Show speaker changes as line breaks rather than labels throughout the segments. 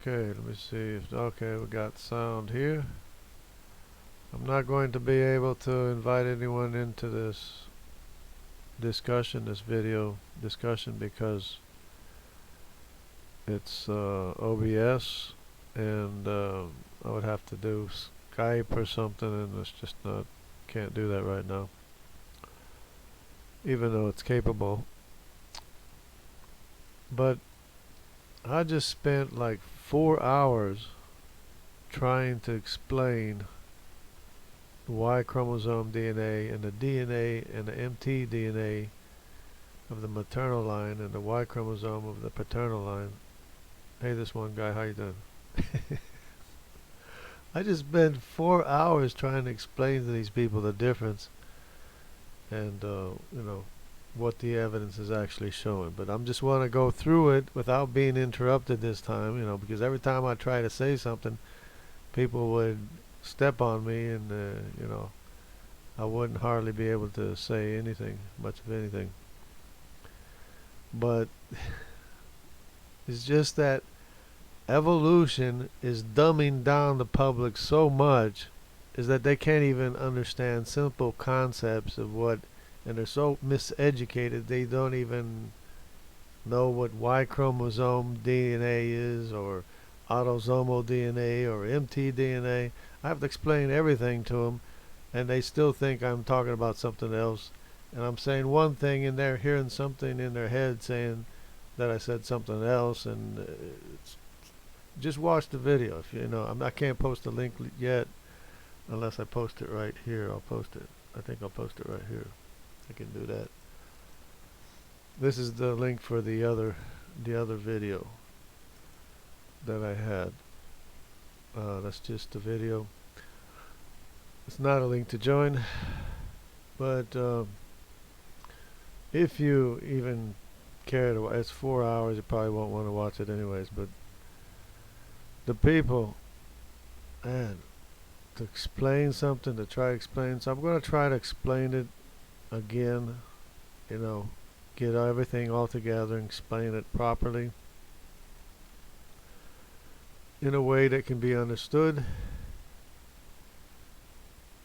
Okay, let me see if, okay, we got sound here. I'm not going to be able to invite anyone into this discussion, this video discussion, because it's OBS, and I would have to do Skype or something, and it's just not, can't do that right now, even though it's capable. But I just spent like 4 hours trying to explain the Y chromosome DNA and the DNA and the mtDNA of the maternal line and the Y chromosome of the paternal line. Hey, this one guy, how you doing? I just spent 4 hours trying to explain to these people the difference and what the evidence is actually showing. But I'm just want to go through it without being interrupted this time, because every time I try to say something, people would step on me, and I wouldn't hardly be able to say anything, much of anything. But it's just that evolution is dumbing down the public so much is that they can't even understand simple concepts of what, and they're so miseducated they don't even know what Y chromosome DNA is, or autosomal DNA, or mtDNA. I have to explain everything to them, and they still think I'm talking about something else. And I'm saying one thing, and they're hearing something in their head saying that I said something else. And just watch the video. If I can't post a link yet unless I post it right here. I'll post it. I think I'll post it right here. I can do that. This is the link for the other video that I had. That's just the video. It's not a link to join, but if you even care to, it's 4 hours. You probably won't want to watch it anyways. But the people, man, to explain something, to try to explain. So I'm going to try to explain it again. Get everything all together and explain it properly in a way that can be understood.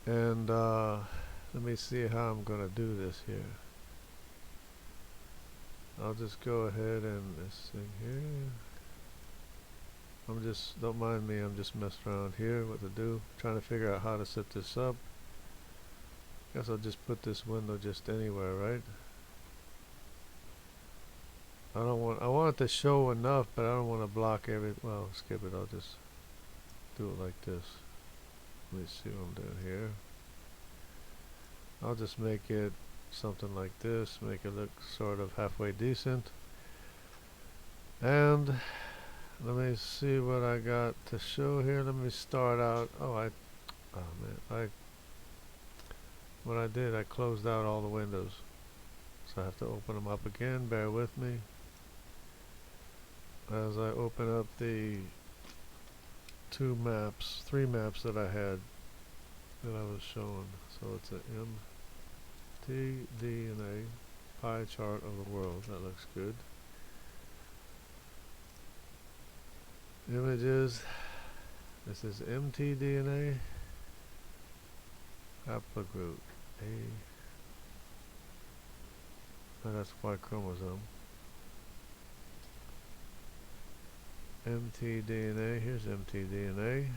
And let me see how I'm going to do this here. I'll just go ahead and this thing here. Don't mind me, I'm just messing around here what to do, trying to figure out how to set this up. Guess I'll just put this window just anywhere, right? I want it to show enough, but I don't want to block well, skip it. I'll just do it like this. Let me see what I'm doing here. I'll just make it something like this, make it look sort of halfway decent. And let me see what I got to show here. Let me start out. What I did, I closed out all the windows, so I have to open them up again. Bear with me as I open up the three maps that I had that I was showing. So it's a mtDNA pie chart of the world. That looks good. Images. This is mtDNA haplogroup A. Oh, that's Y chromosome. mtDNA. Here's mtDNA.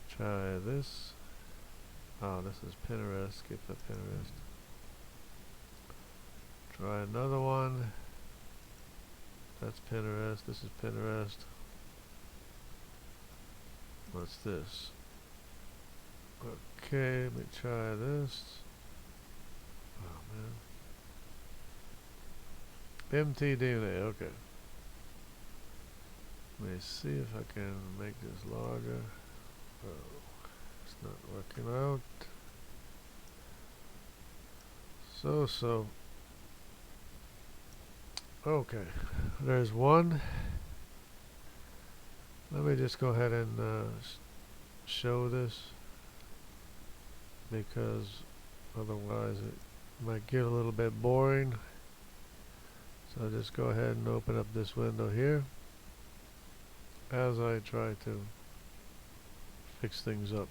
Try this. Oh, this is Pinterest. Skip the Pinterest. Try another one. That's Pinterest. This is Pinterest. What's this? Okay, let me try this. Oh man. mtDNA, okay. Let me see if I can make this larger. Oh, it's not working out. So. Okay, there's one. Let me just go ahead and show this, because otherwise it might get a little bit boring. So just go ahead and open up this window here as I try to fix things up.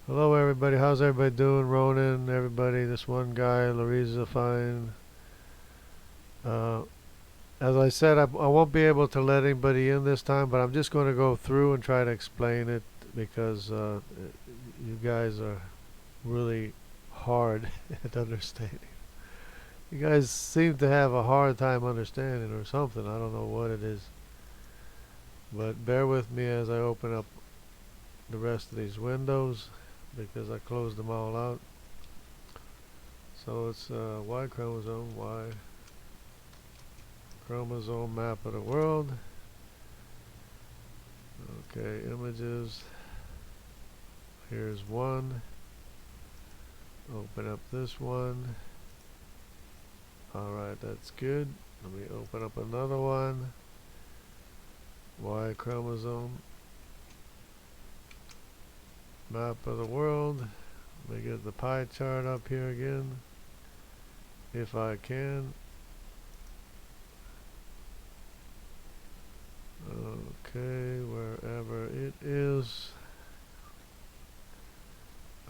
Hello everybody, how's everybody doing? Ronan, everybody, this one guy, Louisa, fine. As I said, I won't be able to let anybody in this time, but I'm just going to go through and try to explain it because you guys are really hard at understanding. You guys seem to have a hard time understanding or something. I don't know what it is. But bear with me as I open up the rest of these windows because I closed them all out. So it's Y chromosome map of the world. Okay, images. Here's one. Open up this one. Alright, that's good. Let me open up another one. Y chromosome map of the world. Let me get the pie chart up here again if I can. Okay, wherever it is.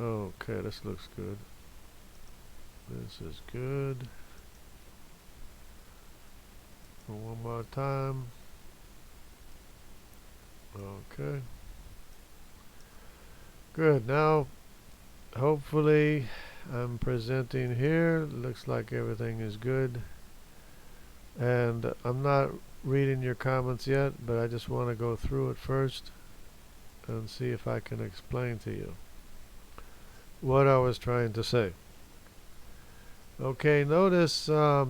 Okay, this looks good. This is good. One more time. Okay. Good. Now, hopefully, I'm presenting here. Looks like everything is good. And I'm not reading your comments yet, but I just want to go through it first and see if I can explain to you what I was trying to say. Okay, notice, let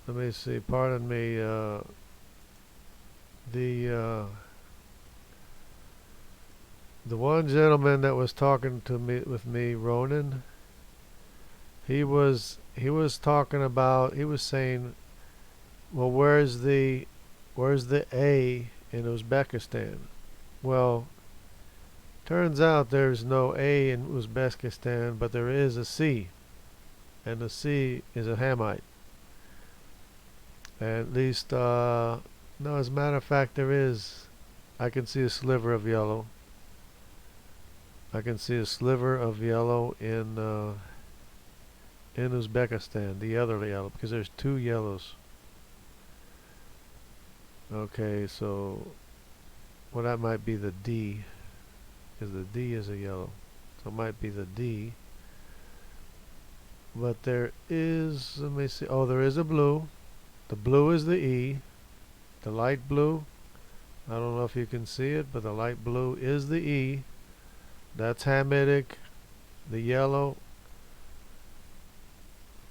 me see, pardon me, the one gentleman that was talking to me with me, Ronan, he was talking about, he was saying, well, where's the A in Uzbekistan? Well, turns out there's no A in Uzbekistan, but there is a C, and the C is a Hamite. At least, no, as a matter of fact, there is. I can see a sliver of yellow. I can see a sliver of yellow in Uzbekistan, the other yellow, because there's two yellows. Okay, so, well, that might be the D, because the D is a yellow. So it might be the D. But there is, let me see, oh, there is a blue. The blue is the E. The light blue, I don't know if you can see it, but the light blue is the E. That's Hamitic. The yellow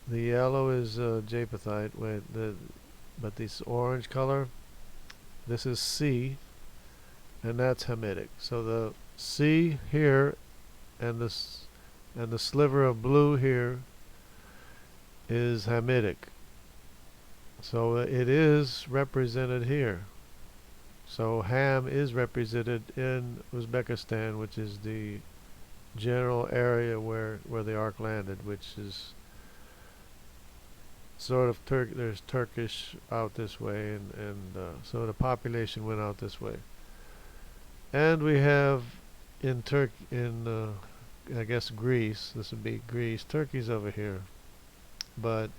is Japhethite. Wait, but this orange color, this is C, and that's Hamitic. So the C here and the sliver of blue here is Hamitic. So it is represented here. So Ham is represented in Uzbekistan, which is the general area where the ark landed, which is sort of there's Turkish out this way, and so the population went out this way. And we have in I guess Greece, this would be Greece. Turkey's over here, but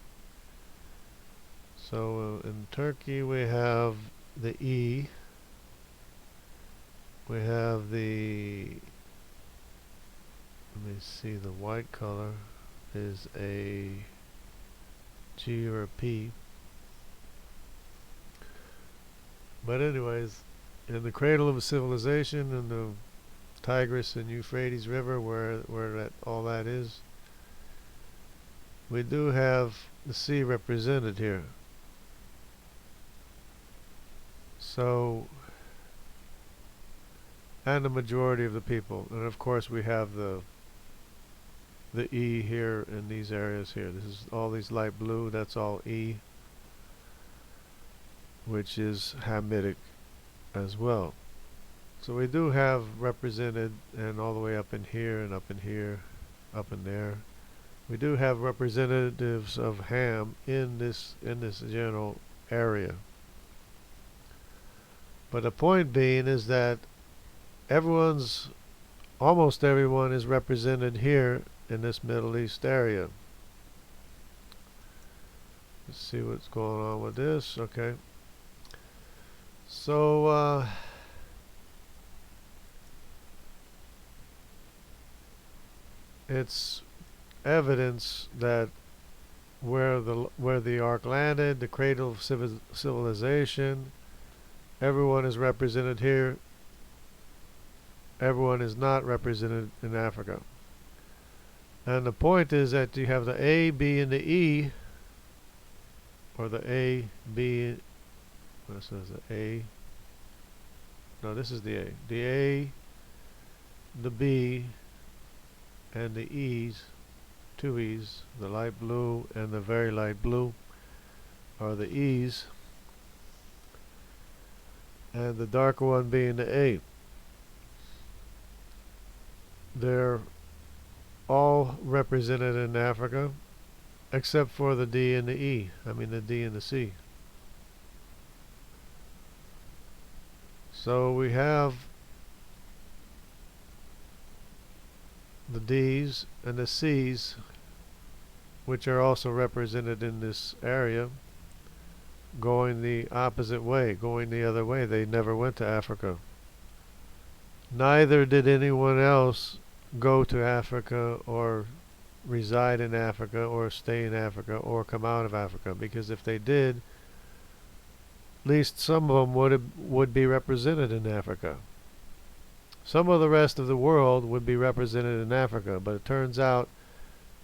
so in Turkey we have the E. We have the, let me see, the white color is a G or a P. But anyways, in the cradle of a civilization, in the Tigris and Euphrates River, where all that is, we do have the C represented here. So, and the majority of the people, and of course we have the E here in these areas here. This is all these light blue, that's all E, which is Hamitic as well. So we do have represented, and all the way up in here and up in here, up in there, We do have representatives of Ham in this general area. But the point being is that almost everyone is represented here in this Middle East area. Let's see what's going on with this. Okay. So, it's evidence that where the ark landed, the cradle of civilization, everyone is represented here. Everyone is not represented in Africa. And the point is that you have the A, B, and the E, or the A, B, this is the A, no, this is the A. The A, the B, and the E's, two E's, the light blue and the very light blue are the E's, and the darker one being the A. They're all represented in Africa except for the D and the E. I mean the D and the C. So we have the D's and the C's, which are also represented in this area, going the opposite way, going the other way. They never went to Africa. Neither did anyone else go to Africa or reside in Africa or stay in Africa or come out of Africa, because if they did, at least some of them would be represented in Africa. Some of the rest of the world would be represented in Africa, but it turns out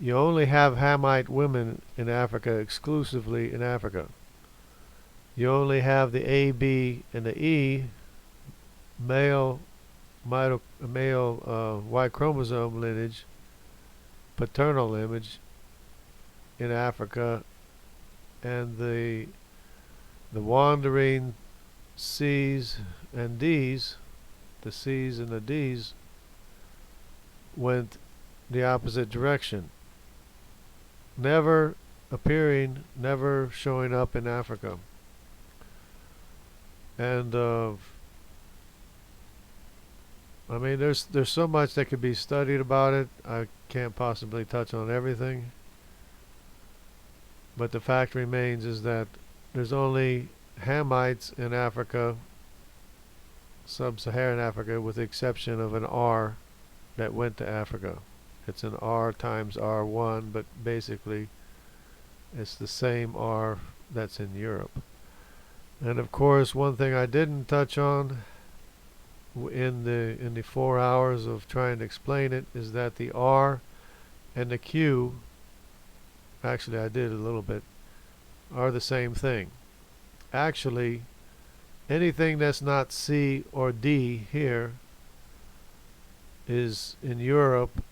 you only have Hamite women in Africa, exclusively in Africa. You only have the A, B, and the E, male Y chromosome lineage, paternal image in Africa, and the wandering C's and D's, the C's and the D's went the opposite direction, never appearing, never showing up in Africa. And I mean, there's so much that could be studied about it. I can't possibly touch on everything. But the fact remains is that there's only Hamites in Africa, sub-Saharan Africa, with the exception of an R that went to Africa. It's an R times R1, but basically it's the same R that's in Europe. And of course, one thing I didn't touch on in the 4 hours of trying to explain it is that the R and the Q, actually I did a little bit, are the same thing. Actually, anything that's not C or D here is in Europe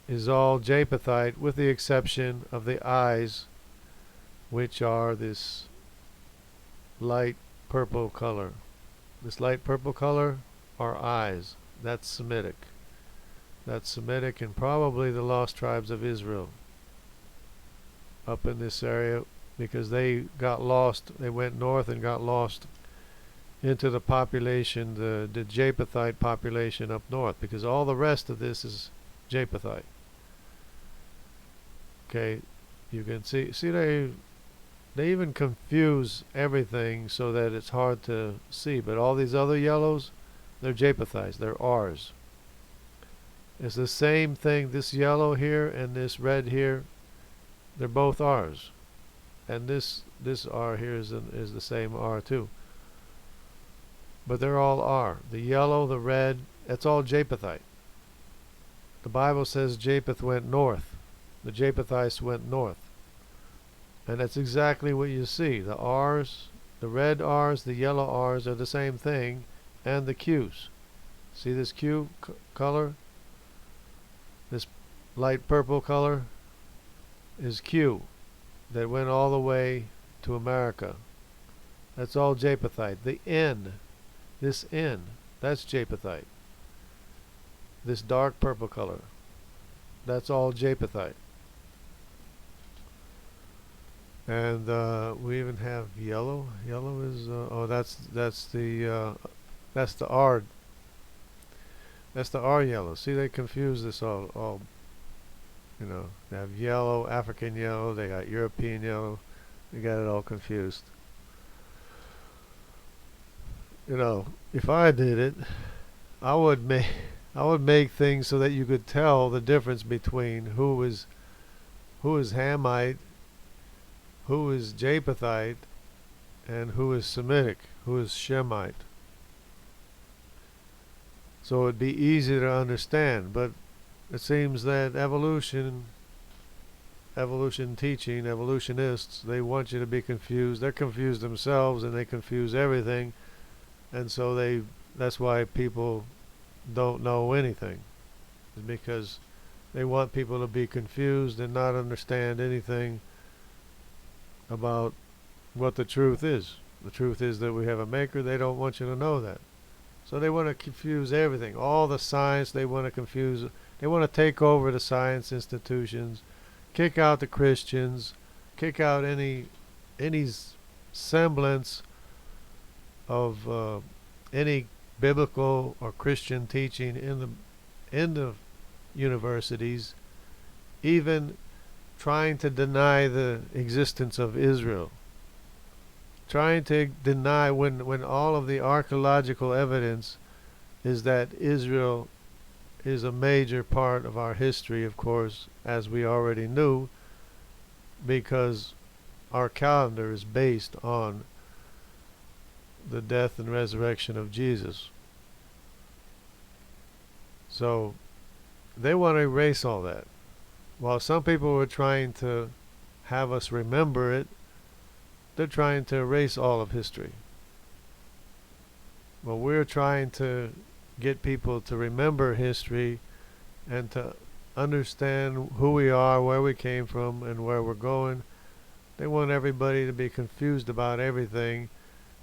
is all Japhethite, with the exception of the I's, which are this light purple color. This light purple color are I's. That's Semitic. That's Semitic and probably the lost tribes of Israel up in this area, because they got lost. They went north and got lost into the population, the Japhethite population up north, because all the rest of this is Japhethite. Okay, you can see they even confuse everything so that it's hard to see, but all these other yellows, they're Japhethites, they're R's. It's the same thing, this yellow here and this red here, they're both R's. And this R here is the same R too. But they're all R. The yellow, the red, that's all Japhethite. The Bible says Japheth went north. The Japhethites went north. And that's exactly what you see. The R's, the red R's, the yellow R's are the same thing, and the Q's. See this Q color? This light purple color is Q that went all the way to America. That's all Japhethite. The N, this N, that's Japhethite. This dark purple color, that's all Japhethite. And we even have yellow. Yellow is that's the R. That's the R yellow. See, they confuse this all. They have yellow, African yellow. They got European yellow. They got it all confused. If I did it, I would make I would make things so that you could tell the difference between who is Hamite, who is Japhethite, and who is Semitic, who is Shemite. So it'd be easy to understand. But it seems that evolution teaching, evolutionists, they want you to be confused. They're confused themselves and they confuse everything. And so that's why people don't know anything. It's because they want people to be confused and not understand anything about what the truth is. The truth is that we have a maker. They don't want you to know that. So they want to confuse everything. All the science they want to confuse. They want to take over the science institutions, kick out the Christians, kick out any semblance of any biblical or Christian teaching in the universities, even trying to deny the existence of Israel, trying to deny when all of the archaeological evidence is that Israel is a major part of our history, of course, as we already knew, because our calendar is based on the death and resurrection of Jesus. So they want to erase all that. While some people were trying to have us remember it, they're trying to erase all of history. Well, we're trying to get people to remember history and to understand who we are, where we came from, and where we're going. They want everybody to be confused about everything,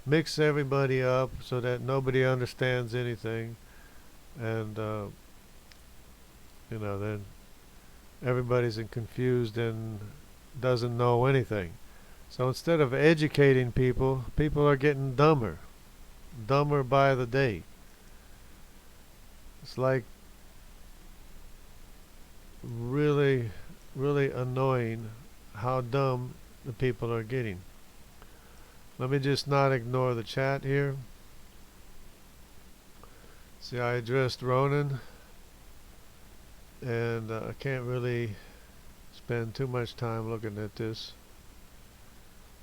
mix everybody up so that nobody understands anything, and then everybody's confused and doesn't know anything. So instead of educating people, people are getting dumber by the day. It's like really, really annoying how dumb the people are getting. Let me just not ignore the chat here. See, I addressed Ronan, and I can't really spend too much time looking at this.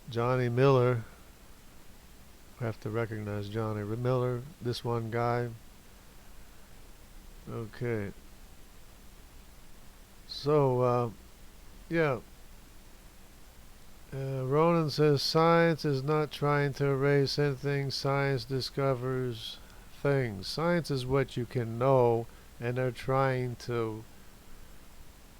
Johnny Miller, I have to recognize Johnny Miller, this one guy. Okay. So, yeah. Ronan says science is not trying to erase anything. Science discovers things. Science is what you can know, and they're trying to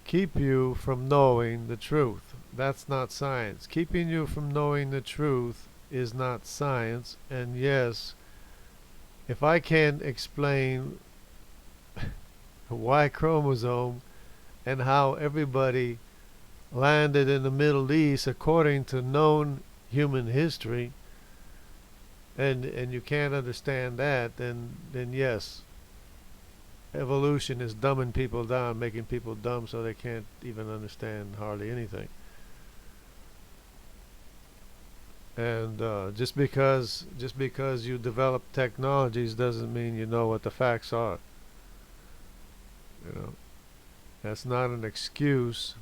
keep you from knowing the truth. That's not science. Keeping you from knowing the truth is not science. And yes, if I can't explain Y chromosome and how everybody landed in the Middle East according to known human history, and you can't understand that, then yes, evolution is dumbing people down, making people dumb so they can't even understand hardly anything. And just because you develop technologies doesn't mean you know what the facts are. That's not an excuse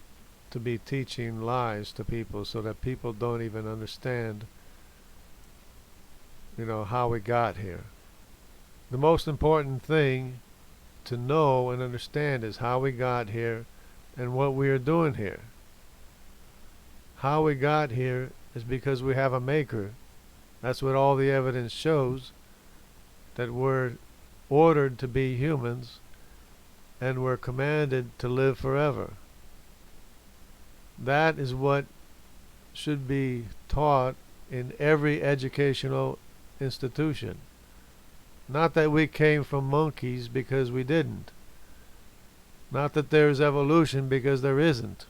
to be teaching lies to people so that people don't even understand how we got here. The most important thing to know and understand is how we got here and what we are doing here. How we got here is because we have a maker. That's what all the evidence shows, that we're ordered to be humans and we're commanded to live forever. That is what should be taught in every educational institution. Not that we came from monkeys, because we didn't. Not that there's evolution, because there isn't.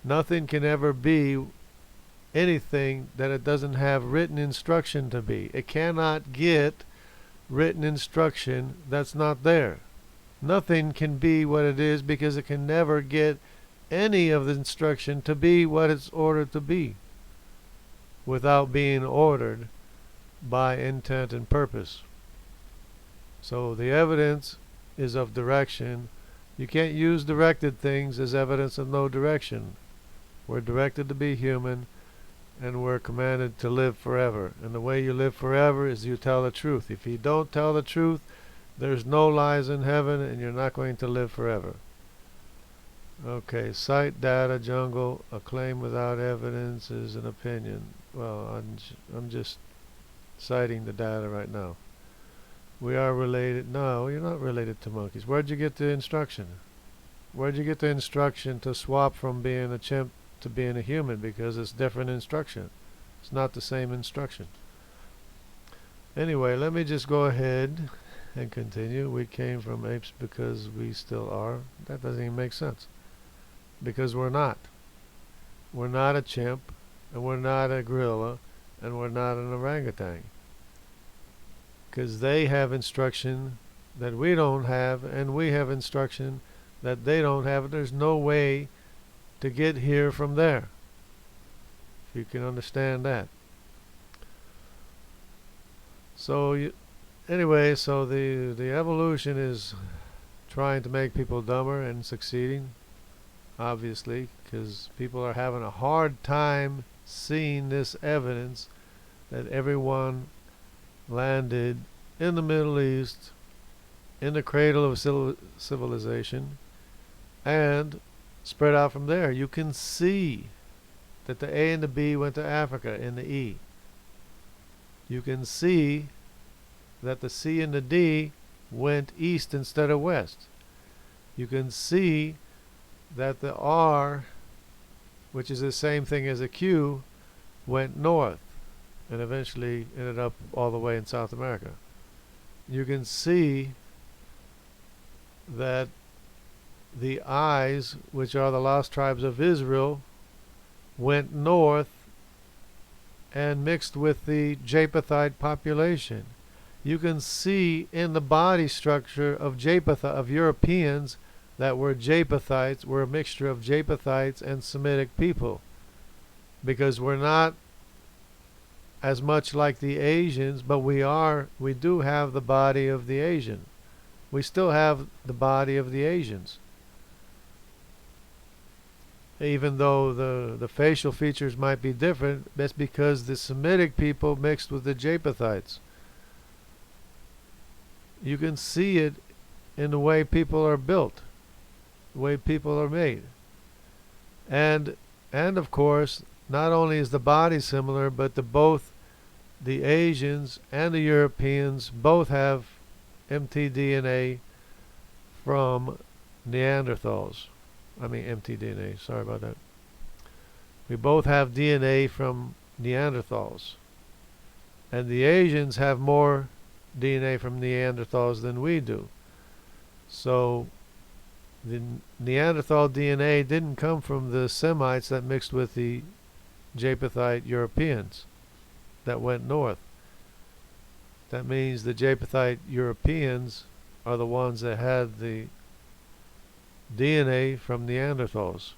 Nothing can ever be anything that it doesn't have written instruction to be. It cannot get written instruction that's not there. Nothing can be what it is because it can never get any of the instruction to be what it's ordered to be without being ordered by intent and purpose. So the evidence is of direction. You can't use directed things as evidence of no direction. We're directed to be human, and we're commanded to live forever. And the way you live forever is you tell the truth. If you don't tell the truth, there's no lies in heaven, and you're not going to live forever. Okay, cite data, jungle. A claim without evidence is an opinion. Well, I'm just citing the data right now. We are related. No, you're not related to monkeys. Where'd you get the instruction? Where'd you get the instruction to swap from being a chimp to being a human? Because it's different instruction. It's not the same instruction. Anyway, let me just go ahead and continue. We came from apes because we still are. That doesn't even make sense. Because we're not. We're not a chimp, and we're not a gorilla, and we're not an orangutan. Because they have instruction that we don't have, and we have instruction that they don't have. There's no way to get here from there. If you can understand that. So anyway, so the evolution is trying to make people dumber and succeeding, obviously, because people are having a hard time seeing this evidence that everyone landed in the Middle East, in the cradle of civilization, and spread out from there. You can see that the A and the B went to Africa in the E. You can see that the C and the D went east instead of west. You can see that the R, which is the same thing as a Q, went north and eventually ended up all the way in South America. You can see that the I's, which are the lost tribes of Israel, went north and mixed with the Japhethite population. You can see in the body structure of of Europeans that were Japhethites, were a mixture of Japhethites and Semitic people, because we're not as much like the Asians, but we do have the body of the Asian. We still have the body of the Asians. Even though the facial features might be different, that's because the Semitic people mixed with the Japhethites. You can see it in the way people are built, the way people are made. And of course, not only is the body similar, but both the Asians and the Europeans both have mtDNA from Neanderthals. I mean mtDNA, sorry about that. We both have DNA from Neanderthals. And the Asians have more DNA from Neanderthals than we do. So the Neanderthal DNA didn't come from the Semites that mixed with the Japhethite Europeans that went north. That means the Japhethite Europeans are the ones that had the DNA from Neanderthals.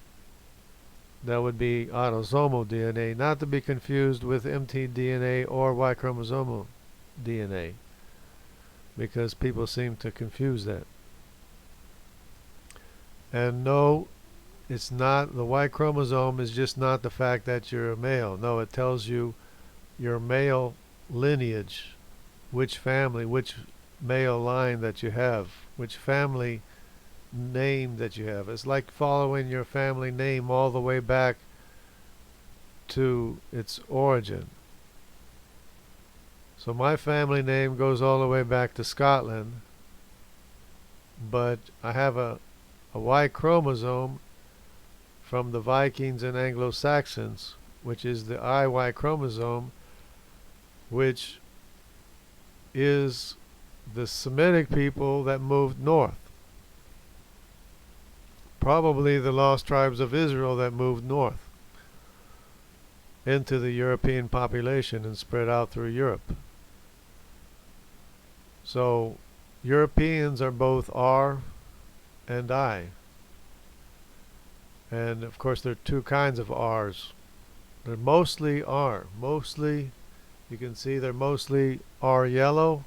That would be autosomal DNA, not to be confused with mtDNA or Y chromosomal DNA, because people seem to confuse that. And no, it's not, the Y chromosome is just not the fact that you're a male. No, it tells you your male lineage, which family, which male line that you have, which family name that you have. It's like following your family name all the way back to its origin. So my family name goes all the way back to Scotland, but I have a Y chromosome from the Vikings and Anglo-Saxons, which is the IY chromosome, which is the Semitic people that moved north. Probably the lost tribes of Israel that moved north. into the European population and spread out through Europe. So Europeans are both R and I. And of course there are two kinds of R's. They're mostly R. Mostly, you can see they're mostly R yellow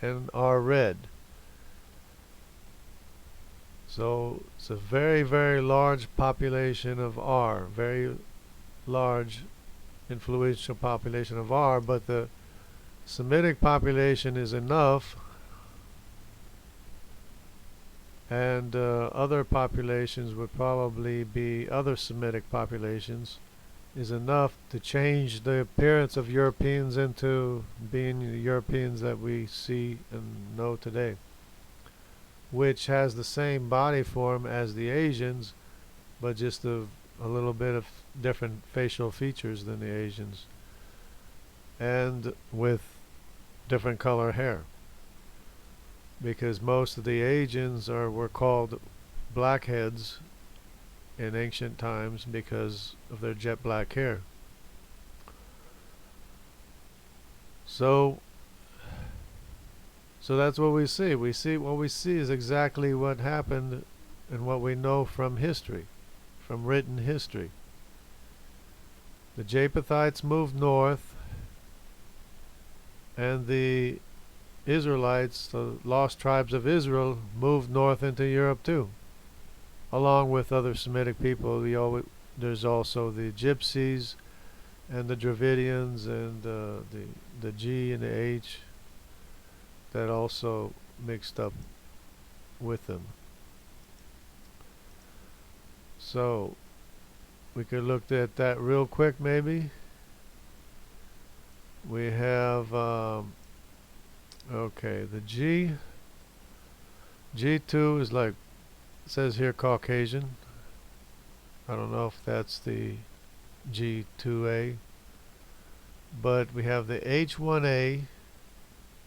and R red. So it's a very, very large population of R. Very large influential population of R, but the Semitic population is enough, and other populations would probably be other Semitic populations, is enough to change the appearance of Europeans into being the Europeans that we see and know today, which has the same body form as the Asians, but just a little bit of different facial features than the Asians, and with different color hair, because most of the Asians were called blackheads in ancient times because of their jet black hair. So that's what we see. What we see is exactly what happened and what we know from history, from written history. The Japhethites moved north, and the Israelites, the lost tribes of Israel, moved north into Europe too, along with other Semitic people. There's also the Gypsies and the Dravidians and the G and the H that also mixed up with them. So we could look at that real quick maybe. We have okay, the G2 is like, it says here Caucasian. I don't know if that's the G2A, but we have the H1A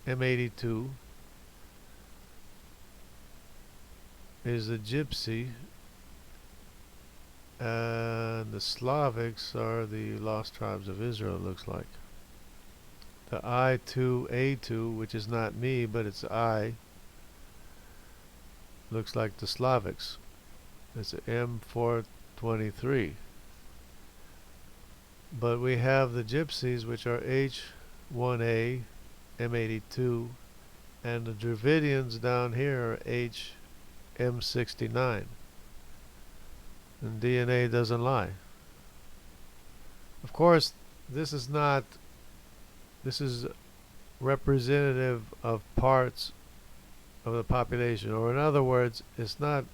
M82 is the Gypsy, and the Slavics are the lost tribes of Israel, it looks like. The I2A2, which is not me, but it's I, looks like the Slavics. It's M423. But we have the Gypsies, which are H1A M82, and the Dravidians down here are HM69. And DNA doesn't lie. Of course, this is representative of parts of the population, or in other words, it's not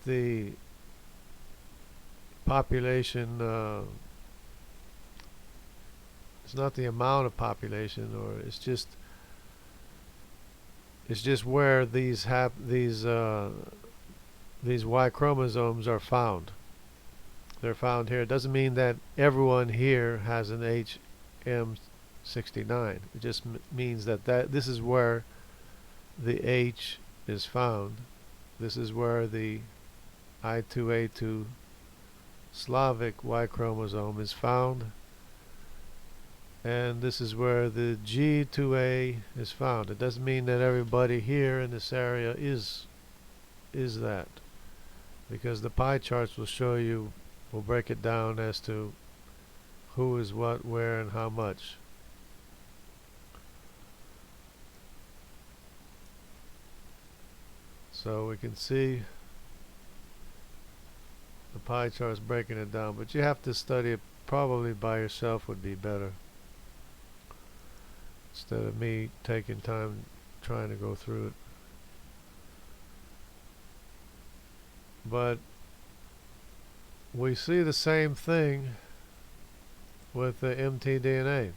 the population, it's not the amount of population, or it's just where these Y chromosomes are found. They're found here. It doesn't mean that everyone here has an HM69. It just means that this is where the H is found. This is where the I2A2 Slavic Y chromosome is found. And this is where the G2A is found. It doesn't mean that everybody here in this area is that, because the pie charts will show you, will break it down as to who is what, where, and how much. So we can see the pie charts breaking it down, but you have to study it probably by yourself would be better, instead of me taking time trying to go through it. But we see the same thing with the mtDNA.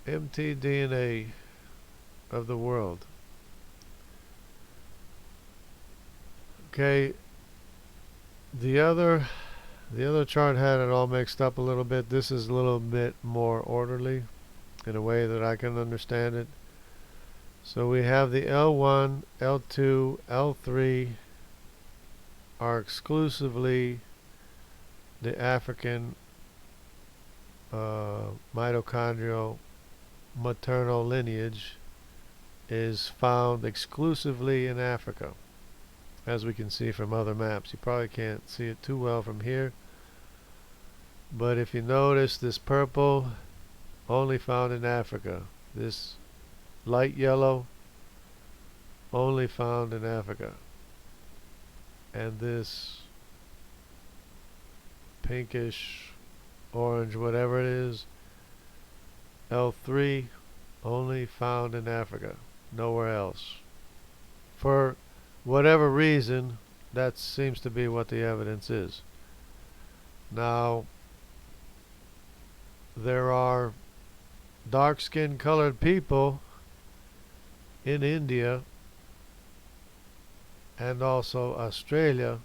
mtDNA of the world. Okay, the other chart had it all mixed up a little bit. This is a little bit more orderly in a way that I can understand it. So we have the L1, L2, L3, are exclusively the African mitochondrial maternal lineage is found exclusively in Africa, as we can see from other maps. You probably can't see it too well from here, but if you notice, this purple only found in Africa, this light yellow only found in Africa, and this pinkish orange, whatever it is, L3, only found in Africa, nowhere else. For whatever reason, that seems to be what the evidence is. Now, there are dark-skinned colored people in India and also Australia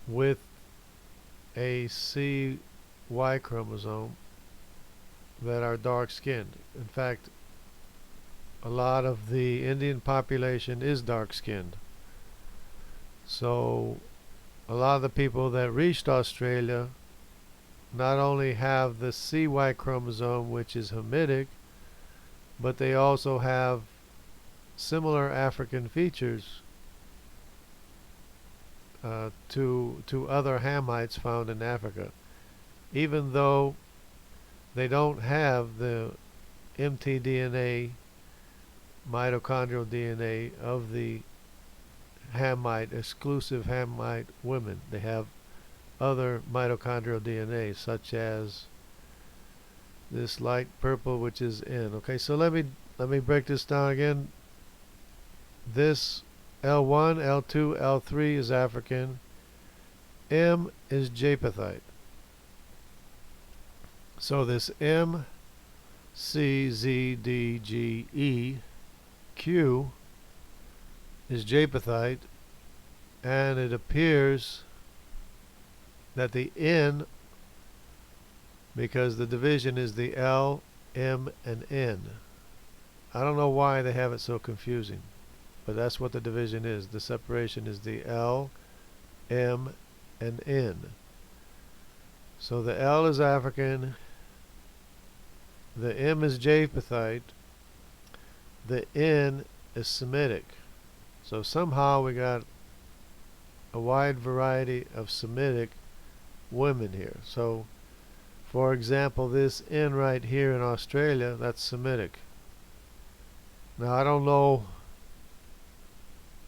with a CY chromosome that are dark-skinned. In fact, a lot of the Indian population is dark-skinned. So a lot of the people that reached Australia not only have the CY chromosome, which is Hamitic, but they also have similar African features to other Hamites found in Africa, even though they don't have the mtDNA, mitochondrial DNA of the Hamite, exclusive Hamite women. They have other mitochondrial DNA, such as this light purple, which is N. Okay, so let me break this down again. This L1, L2, L3 is African. M is Japhethite. So this M, C, Z, D, G, E, Q is Japhethite, and it appears that the N, because the division is the L, M, and N. I don't know why they have it so confusing, but that's what the division is. The separation is the L, M, and N. So the L is African, the M is Japhethite, the N is Semitic. So somehow we got a wide variety of Semitic women here. So for example, this N right here in Australia, that's Semitic. Now I don't know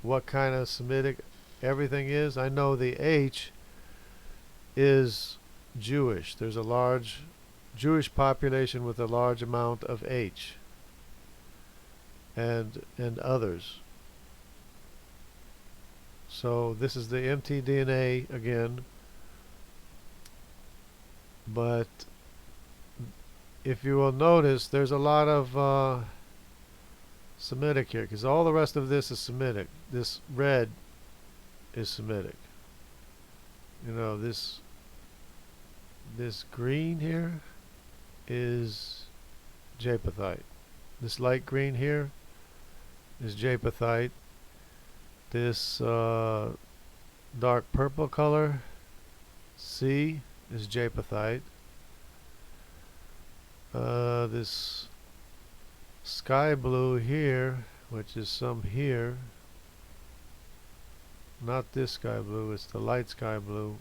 what kind of Semitic everything is. I know the H is Jewish. There's a large Jewish population with a large amount of H and others. So this is the mtDNA again, but if you will notice, there's a lot of Semitic here, because all the rest of this is Semitic. This red is Semitic. You know, this green here is Japhethite. This light green here is Japhethite. This dark purple color, C, is Japhethite. This sky blue here, which is some here, not this sky blue, it's the light sky blue,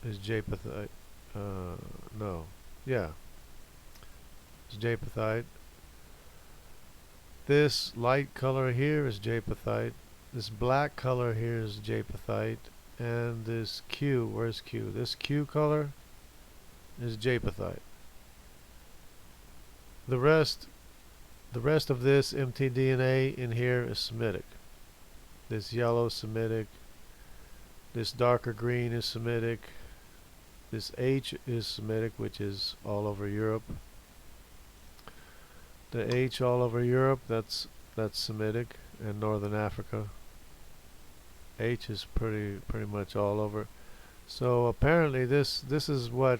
is Japhethite. No, yeah, it's Japhethite. This light color here is Japhethite. This black color here is Japhethite. And this Q, where's Q? This Q color is Japhethite. The rest of this mtDNA in here is Semitic. This yellow is Semitic. This darker green is Semitic. This H is Semitic, which is all over Europe. The H all over Europe, that's Semitic, and Northern Africa. H is pretty much all over. So apparently this is what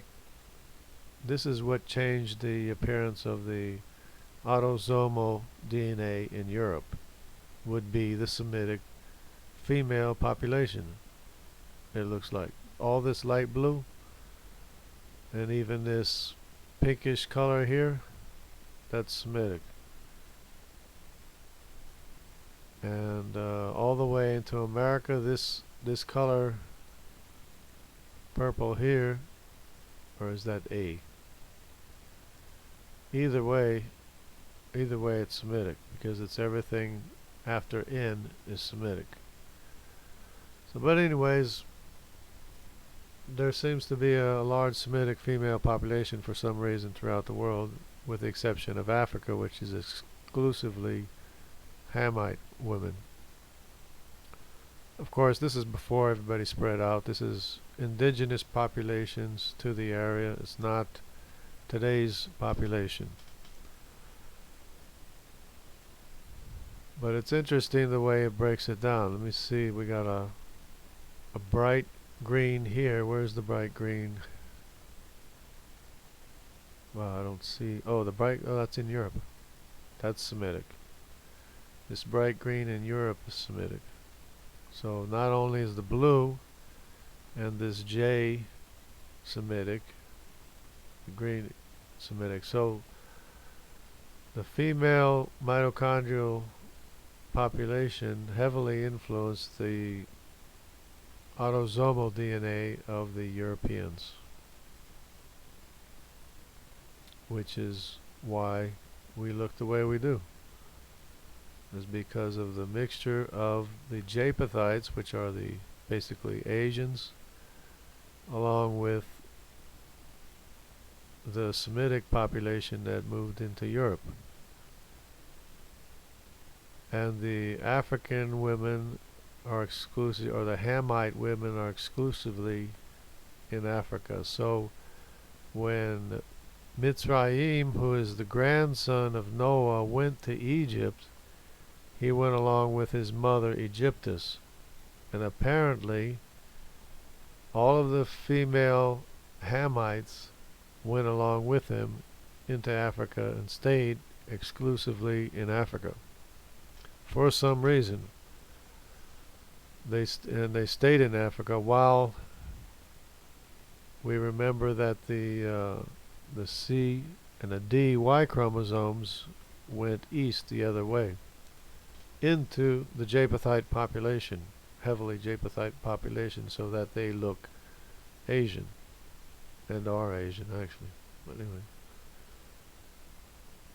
changed the appearance of the autosomal DNA in Europe, would be the Semitic female population. It looks like all this light blue and even this pinkish color here, that's Semitic. And all the way into America, this color purple here, or is that A? Either way it's Semitic, because it's everything after N is Semitic. So, but anyways, there seems to be a large Semitic female population for some reason throughout the world, with the exception of Africa, which is exclusively Hamite women. Of course, this is before everybody spread out. This is indigenous populations to the area. It's not today's population. But it's interesting the way it breaks it down. Let me see. We got a bright green here. Where's the bright green? Well, I don't see. Oh, that's in Europe. That's Semitic. This bright green in Europe is Semitic. So not only is the blue and this J Semitic, the green Semitic. So the female mitochondrial population heavily influenced the autosomal DNA of the Europeans, which is why we look the way we do. Is because of the mixture of the Japhethites, which are the basically Asians, along with the Semitic population that moved into Europe. And the African women are exclusive, or the Hamite women are exclusively in Africa. So when Mitzrayim, who is the grandson of Noah, went to Egypt, he went along with his mother Egyptus, and apparently all of the female Hamites went along with him into Africa and stayed exclusively in Africa for some reason. They stayed in Africa while we remember that the C and the D Y chromosomes went east the other way into the Japhethite population, heavily Japhethite population, so that they look Asian, and are Asian actually. But anyway,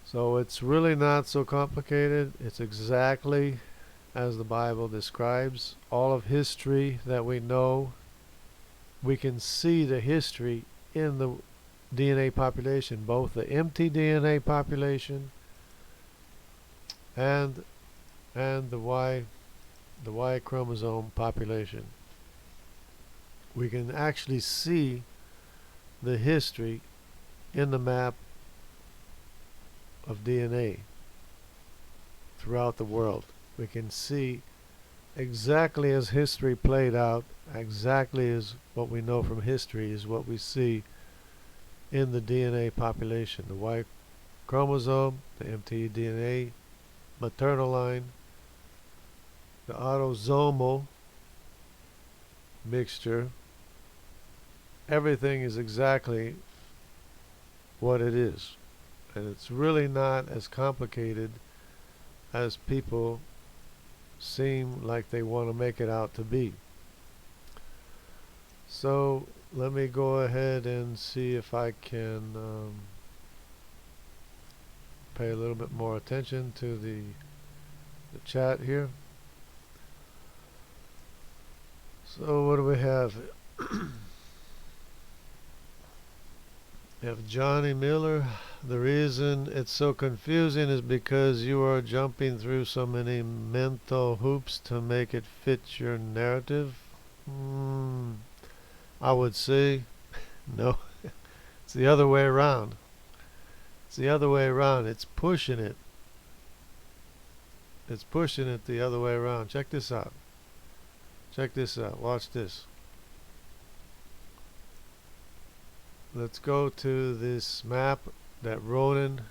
so it's really not so complicated. It's exactly as the Bible describes. All of history that we know, we can see the history in the DNA population, both the empty DNA population and the Y chromosome population. We can actually see the history in the map of DNA throughout the world. We can see exactly as history played out, exactly as what we know from history is what we see in the DNA population. The Y chromosome, the mtDNA, maternal line, the autosomal mixture, everything is exactly what it is. And it's really not as complicated as people seem like they want to make it out to be. So let me go ahead and see if I can pay a little bit more attention to the chat here. So what do we have? We have Johnny Miller. The reason it's so confusing is because you are jumping through so many mental hoops to make it fit your narrative. I would say no. It's the other way around. It's the other way around. It's pushing it. It's pushing it the other way around. Check this out. Check this out. Watch this. Let's go to this map that Ronan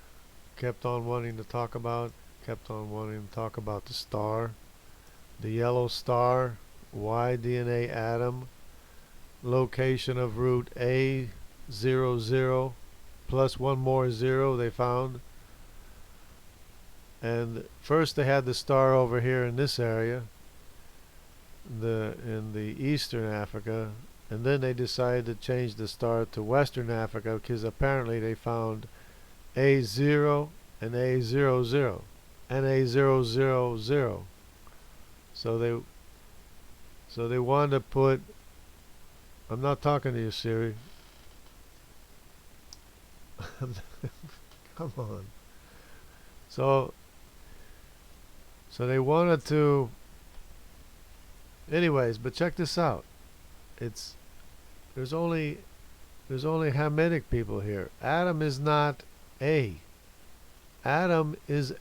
kept on wanting to talk about. Kept on wanting to talk about the star. the yellow star, Y DNA atom, location of root A00 plus one more zero they found. And first they had the star over here in this area, in the eastern Africa, and then they decided to change the star to western Africa because apparently they found A0 and A00 and A000. So they wanted to put. I'm not talking to you, Siri. Come on. So they wanted to. Anyways, but check this out. It's there's only Hamitic people here. Adam is not A. Adam is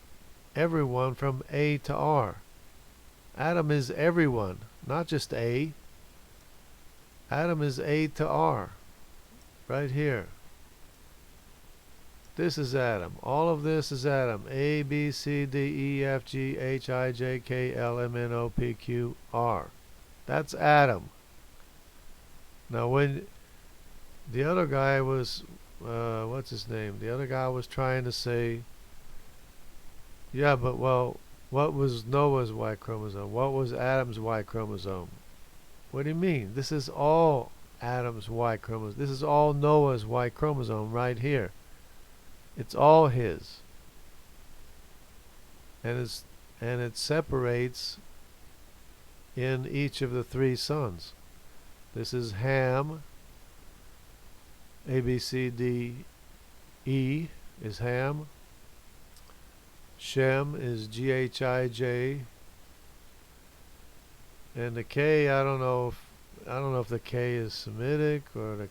everyone from A to R. Adam is everyone, not just A. Adam is A to R. Right here. This is Adam. All of this is Adam. A, B, C, D, E, F, G, H, I, J, K, L, M, N, O, P, Q, R. That's Adam. Now when the other guy was, what's his name? The other guy was trying to say, yeah, but well, what was Noah's Y chromosome? What was Adam's Y chromosome? What do you mean? This is all Adam's Y chromosome. This is all Noah's Y chromosome right here. It's all his. And it separates in each of the three sons. This is Ham. A, B, C, D, E is Ham. Shem is G, H, I, J. And the K, I don't know if the K is Semitic or the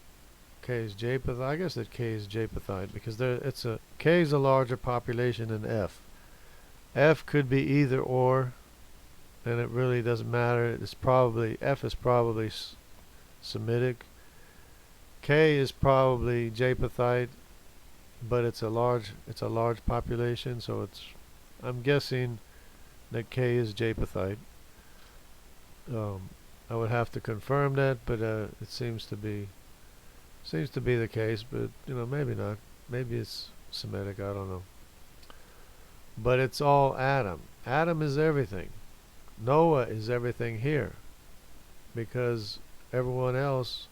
K is Japhethite. I guess that K is Japhethite because K is a larger population than F. F could be either or, and it really doesn't matter. F is probably Semitic. K is probably Japhethite, but it's a large population, so I'm guessing that K is Japhethite. I would have to confirm that, but it seems to be the case. But maybe not. Maybe it's Semitic. I don't know. But it's all Adam. Adam is everything. Noah is everything here, because everyone else,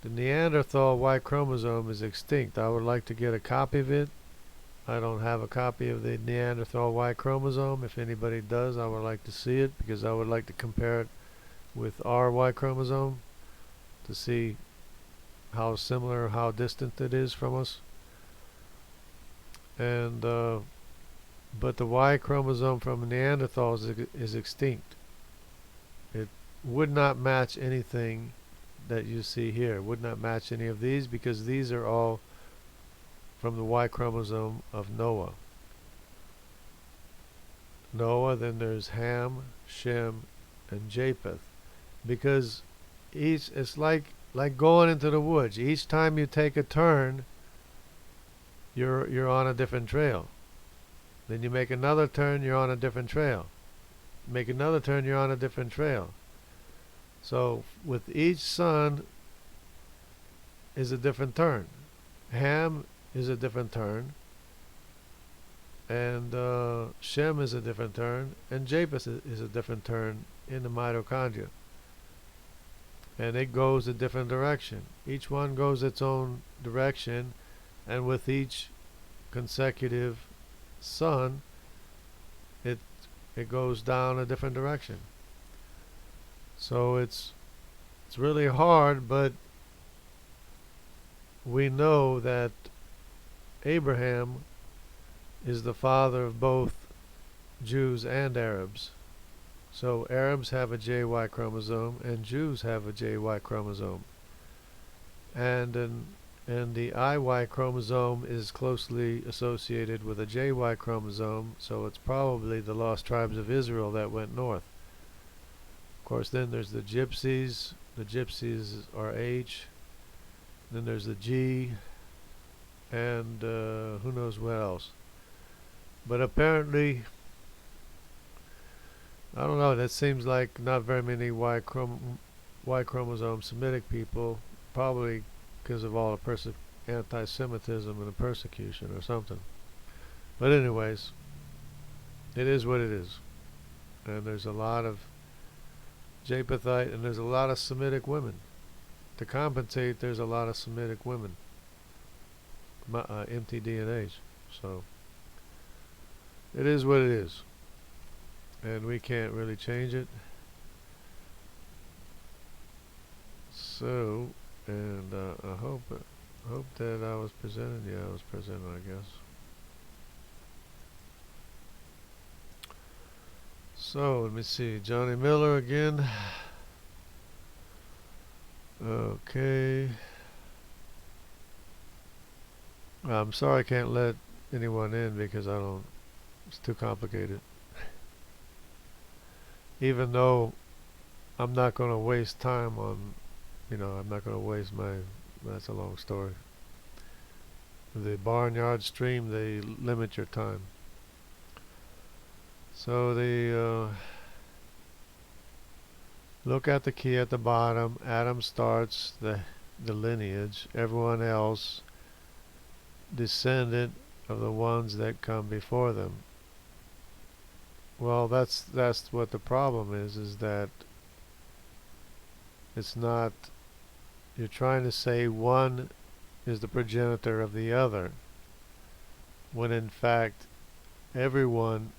the Neanderthal Y chromosome is extinct. I would like to get a copy of it. I don't have a copy of the Neanderthal Y chromosome. If anybody does, I would like to see it because I would like to compare it with our Y chromosome to see how similar, how distant it is from us. And but the Y chromosome from Neanderthals is extinct. It would not match anything that you see here. It would not match any of these because these are all from the Y chromosome of Noah. Then there's Ham, Shem, and Japheth. Because it's like going into the woods. Each time you take a turn, you're on a different trail. Then you make another turn, you're on a different trail. Make another turn, you're on a different trail. So with each son is a different turn. Ham is a different turn, and Shem is a different turn, and Japheth is a different turn in the mitochondria. And it goes a different direction. Each one goes its own direction, and with each consecutive son, it goes down a different direction. So it's really hard, but we know that Abraham is the father of both Jews and Arabs. So Arabs have a JY chromosome and Jews have a JY chromosome. And the IY chromosome is closely associated with a JY chromosome, so it's probably the lost tribes of Israel that went north. Of course, then there's the Gypsies. The Gypsies are H. Then there's the G. And who knows what else. But apparently I don't know. That seems like not very many Y chromosome Semitic people, probably because of all the anti-Semitism and the persecution or something. But anyways, it is what it is. And there's a lot of Japhethite and there's a lot of Semitic women. To compensate, there's a lot of Semitic women, empty DNAs. So it is what it is. And we can't really change it. So, and I hope that I was presented. Yeah, I was presented, I guess. So let me see, Johnny Miller again. Okay. I'm sorry I can't let anyone in because I don't. It's too complicated. Even though I'm not going to waste time on, I'm not going to waste my. That's a long story. The barnyard stream, they limit your time. So the look at the key at the bottom. Adam starts the lineage. Everyone else descendant of the ones that come before them. Well, that's what the problem is that it's not. You're trying to say one is the progenitor of the other, when in fact everyone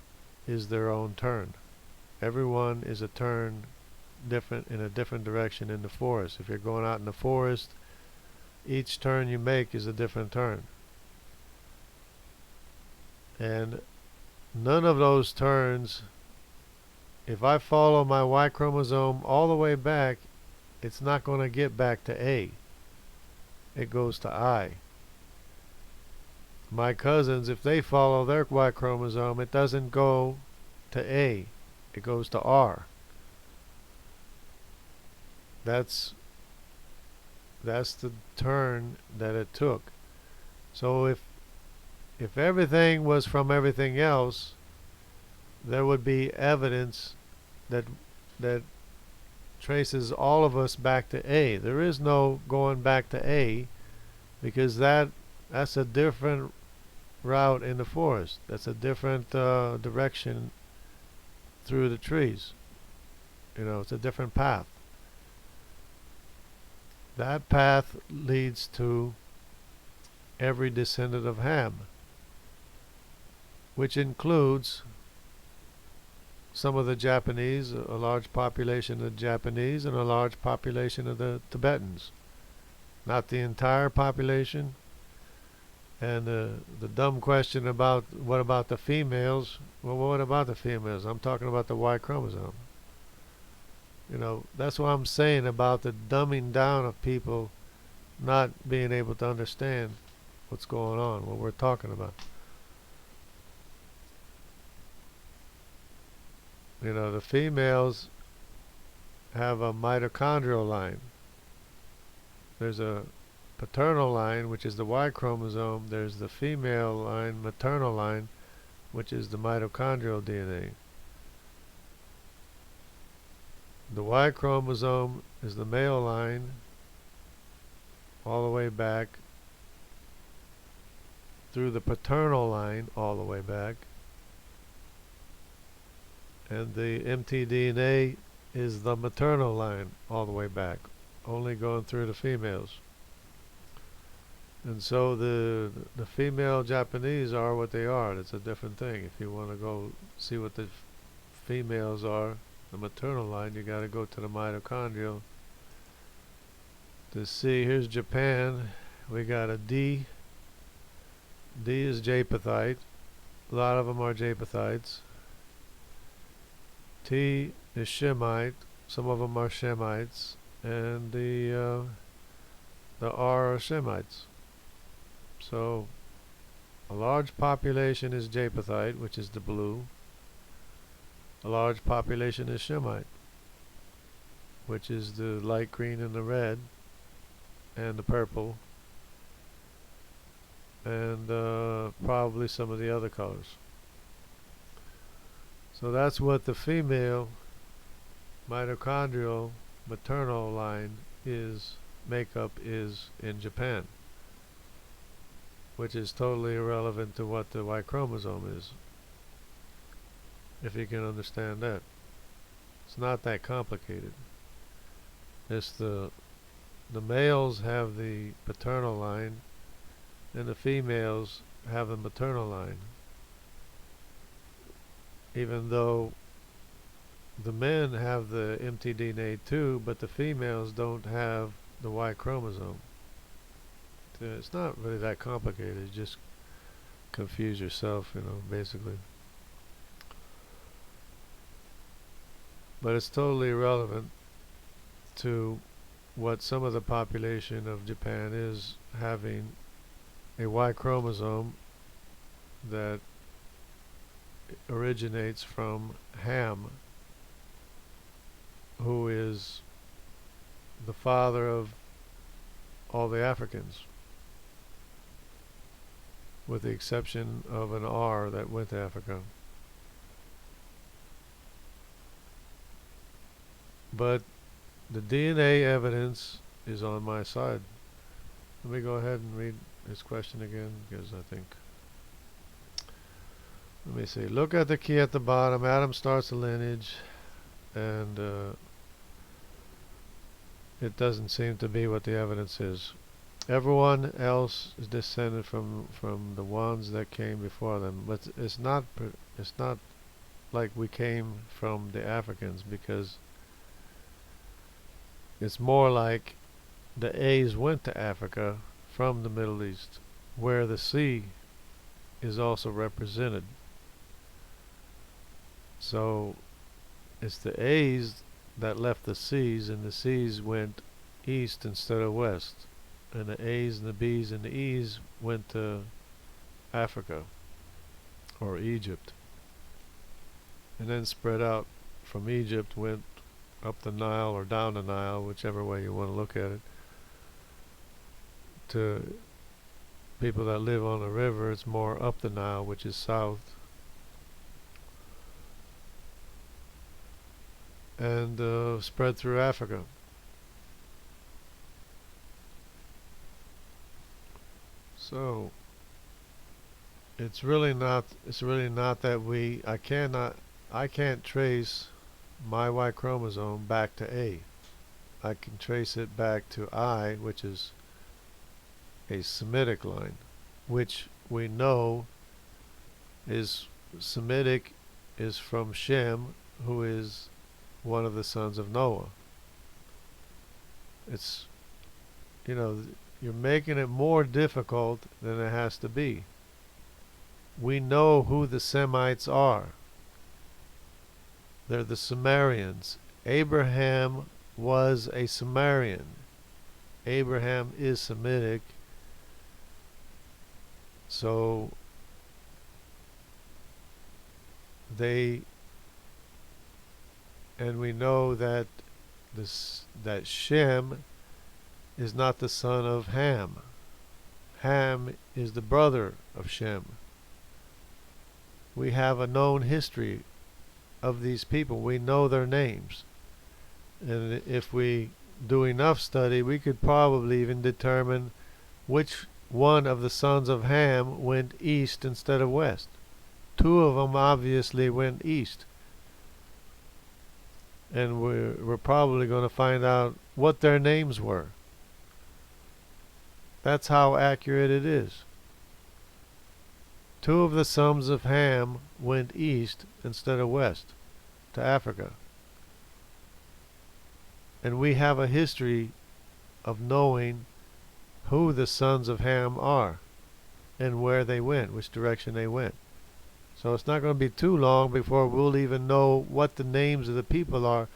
is their own turn. Everyone is a turn different in a different direction in the forest. If you're going out in the forest, each turn you make is a different turn. And none of those turns, if I follow my Y chromosome all the way back, it's not going to get back to A. It goes to I. My cousins, if they follow their Y chromosome, it doesn't go to A. It goes to R. That's the turn that it took. So if everything was from everything else, there would be evidence that traces all of us back to A. There is no going back to A because that's a different route in the forest. That's a different direction through the trees. It's a different path. That path leads to every descendant of Ham, which includes some of the Japanese, a large population of the Japanese, and a large population of the Tibetans. Not the entire population. And the dumb question about what about the females? Well, what about the females? I'm talking about the Y chromosome. That's what I'm saying about the dumbing down of people not being able to understand what's going on, what we're talking about. The females have a mitochondrial line. There's a paternal line, which is the Y chromosome. There's the female line, maternal line, which is the mitochondrial DNA. The Y chromosome is the male line all the way back through the paternal line all the way back. And the mtDNA is the maternal line all the way back, only going through the females. And so the female Japanese are what they are. It's a different thing. If you want to go see what the females are, the maternal line, you got to go to the mitochondrial to see. Here's Japan. We got a D. D is Japhethite. A lot of them are Japhethites. T is Shemite. Some of them are Shemites. And the R are Shemites. So a large population is Japhethite, which is the blue. A large population is Shemite, which is the light green and the red and the purple, and probably some of the other colors. So that's what the female mitochondrial maternal line is, makeup is in Japan, which is totally irrelevant to what the Y chromosome is, if you can understand that. It's not that complicated. It's the males have the paternal line and the females have the maternal line. Even though the men have the mtDNA too, but the females don't have the Y chromosome. It's not really that complicated. You just confuse yourself, basically. But it's totally irrelevant to what some of the population of Japan is having a Y chromosome that originates from Ham, who is the father of all the Africans, with the exception of an R that went to Africa. But the DNA evidence is on my side. Let me go ahead and read his question again, because I think... Let me see. Look at the key at the bottom. Adam starts the lineage, and it doesn't seem to be what the evidence is. Everyone else is descended from the ones that came before them, but it's not like we came from the Africans, because it's more like the A's went to Africa from the Middle East, where the C is also represented. So it's the A's that left the C's, and the C's went east instead of west. And the A's and the B's and the E's went to Africa or Egypt. And then spread out from Egypt, went up the Nile or down the Nile, whichever way you want to look at it, to people that live on the river. It's more up the Nile, which is south. And spread through Africa. So it's really not that I can't trace my Y chromosome back to A. I can trace it back to I, which is a Semitic line, which we know is Semitic, is from Shem, who is one of the sons of Noah. It's, you're making it more difficult than it has to be. We know who the Semites are. They're the Sumerians. Abraham was a Sumerian. Abraham is Semitic. So and we know that that Shem is not the son of Ham. Ham is the brother of Shem. We have a known history of these people. We know their names. And if we do enough study, we could probably even determine which one of the sons of Ham went east instead of west. Two of them obviously went east. And we're probably going to find out what their names were. That's how accurate it is. Two of the sons of Ham went east instead of west to Africa. And we have a history of knowing who the sons of Ham are and where they went, which direction they went. So it's not going to be too long before we'll even know what the names of the people are,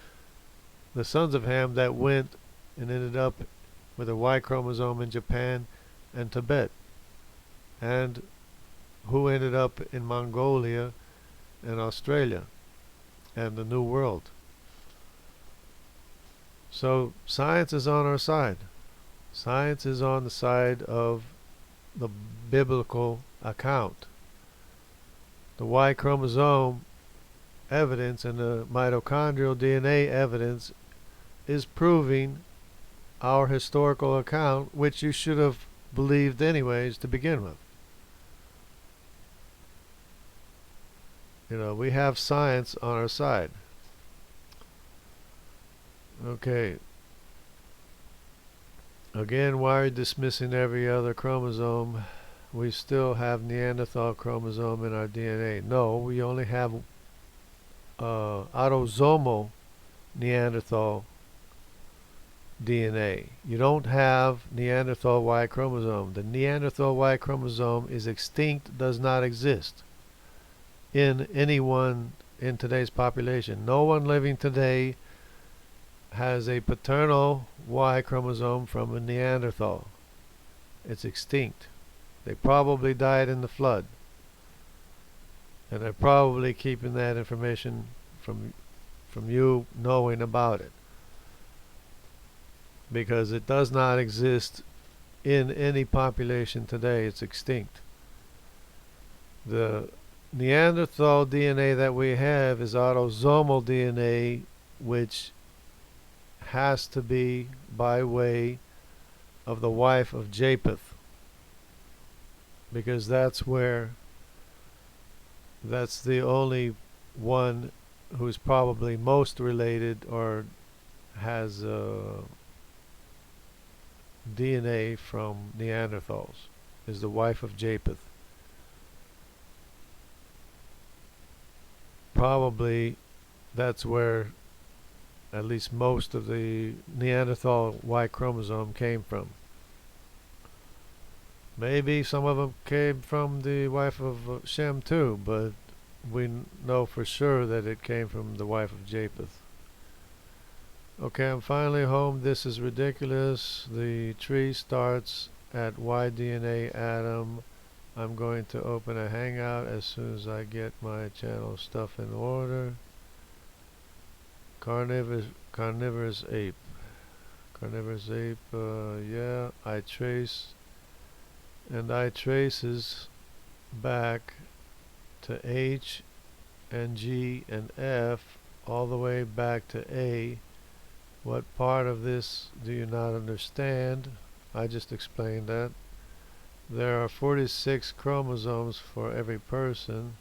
the sons of Ham that went and ended up with a Y chromosome in Japan and Tibet, and who ended up in Mongolia and Australia and the New World. So science is on our side. Science is on the side of the biblical account. The Y chromosome evidence and the mitochondrial DNA evidence is proving our historical account, which you should have believed anyways to begin with. You know, we have science on our side. Okay. Again, why are you dismissing every other chromosome? We still have Neanderthal chromosome in our DNA. No, we only have autosomal Neanderthal DNA. You don't have Neanderthal Y chromosome. The Neanderthal Y chromosome is extinct, does not exist in anyone in today's population. No one living today has a paternal Y chromosome from a Neanderthal. It's extinct. They probably died in the flood. And they're probably keeping that information from you knowing about it. Because it does not exist in any population today. It's extinct. The Neanderthal DNA that we have is autosomal DNA, which has to be by way of the wife of Japheth, because that's the only one who's probably most related or has DNA from Neanderthals, is the wife of Japheth. Probably that's where at least most of the Neanderthal Y chromosome came from. Maybe some of them came from the wife of Shem too, but we know for sure that it came from the wife of Japheth. Okay, I'm finally home. This is ridiculous. The tree starts at Y DNA atom. I'm going to open a hangout as soon as I get my channel stuff in order. Carnivorous ape. Carnivorous ape, yeah, I trace. And I traces back to H and G and F all the way back to A. What part of this do you not understand? I just explained that. There are 46 chromosomes for every person.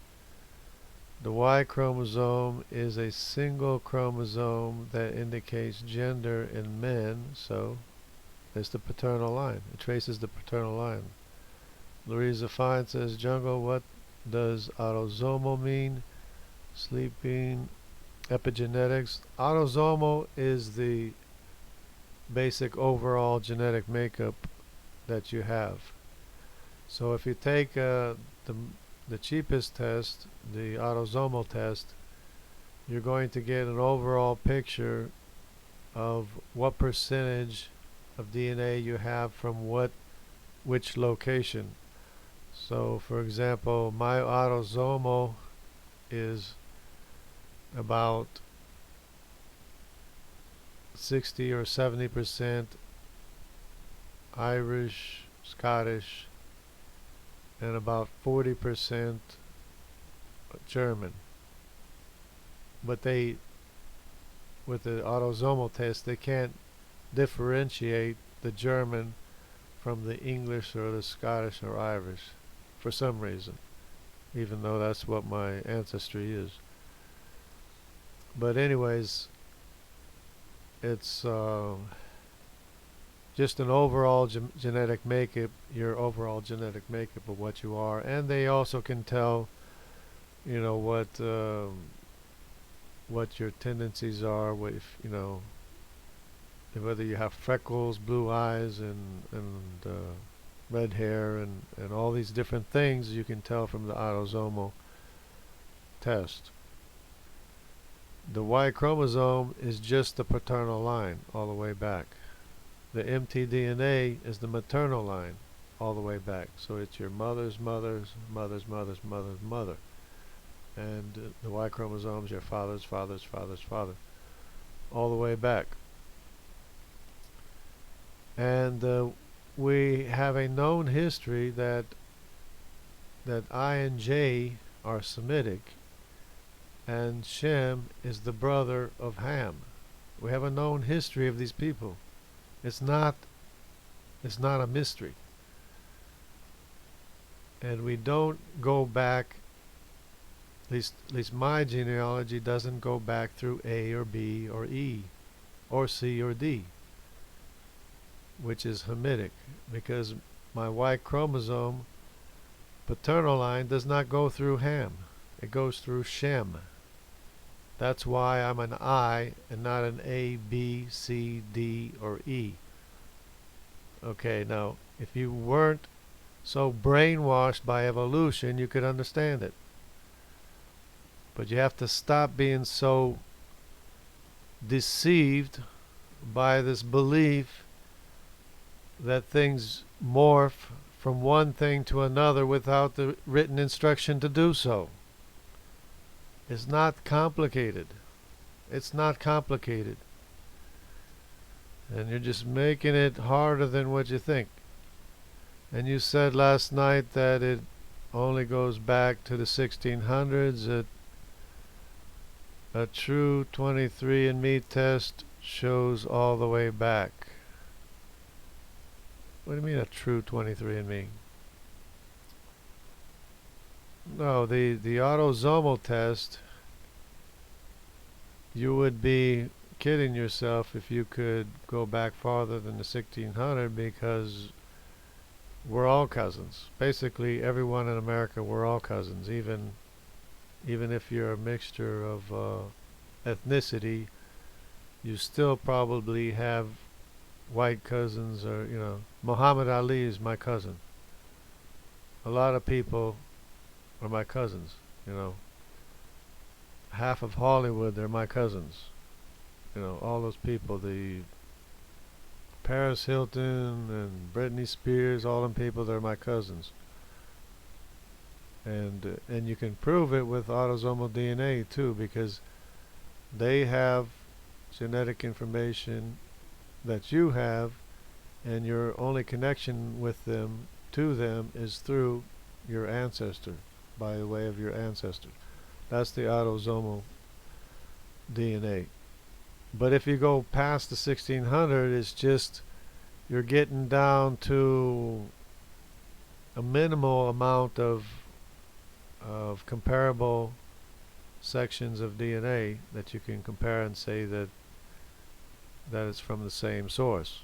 The Y chromosome is a single chromosome that indicates gender in men, so it's the paternal line. It traces the paternal line. Louisa Fine says, Jungle, what does autosomal mean? Sleeping, epigenetics. Autosomal is the basic overall genetic makeup that you have. So if you take the cheapest test, the autosomal test, you're going to get an overall picture of what percentage of DNA you have from which location. So for example, my autosomal is about 60 or 70% Irish, Scottish, and about 40% German. But with the autosomal test, they can't differentiate the German from the English or the Scottish or Irish for some reason, even though that's what my ancestry is. But anyways, it's just an overall genetic makeup, your overall genetic makeup of what you are. And they also can tell, you know, what your tendencies are, whether you have freckles, blue eyes, and red hair, and all these different things you can tell from the autosomal test. The Y chromosome is just the paternal line all the way back. The mtDNA is the maternal line all the way back. So it's your mother's mother's mother's mother's mother's mother. And the Y chromosome is your father's father's father's father all the way back. And we have a known history that I and J are Semitic, and Shem is the brother of Ham. We have a known history of these people. It's not it's not a mystery. And we don't go back, at least my genealogy doesn't go back through A or B or E or C or D, which is Hamitic, because my Y chromosome paternal line does not go through Ham. It goes through Shem. That's why I'm an I and not an A, B, C, D, or E. Okay, now, if you weren't so brainwashed by evolution, you could understand it. But you have to stop being so deceived by this belief that things morph from one thing to another without the written instruction to do so. It's not complicated. It's not complicated. And you're just making it harder than what you think. And you said last night that it only goes back to the 1600s. A true 23andMe test shows all the way back. What do you mean a true 23andMe? No, the autosomal test, you would be kidding yourself if you could go back farther than the 1600, because we're all cousins. Basically, everyone in America, we're all cousins. Even if you're a mixture of ethnicity, you still probably have white cousins, or Muhammad Ali is my cousin. A lot of people are my cousins. Half of Hollywood, they're my cousins. All those people, the Paris Hilton and Britney Spears, all them people, they're my cousins. And you can prove it with autosomal DNA too, because they have genetic information that you have, and your only connection with them, to them, is through your ancestor, by the way of your ancestor. That's the autosomal DNA. But if you go past the 1600, it's just you're getting down to a minimal amount of comparable sections of DNA that you can compare and say that it's from the same source.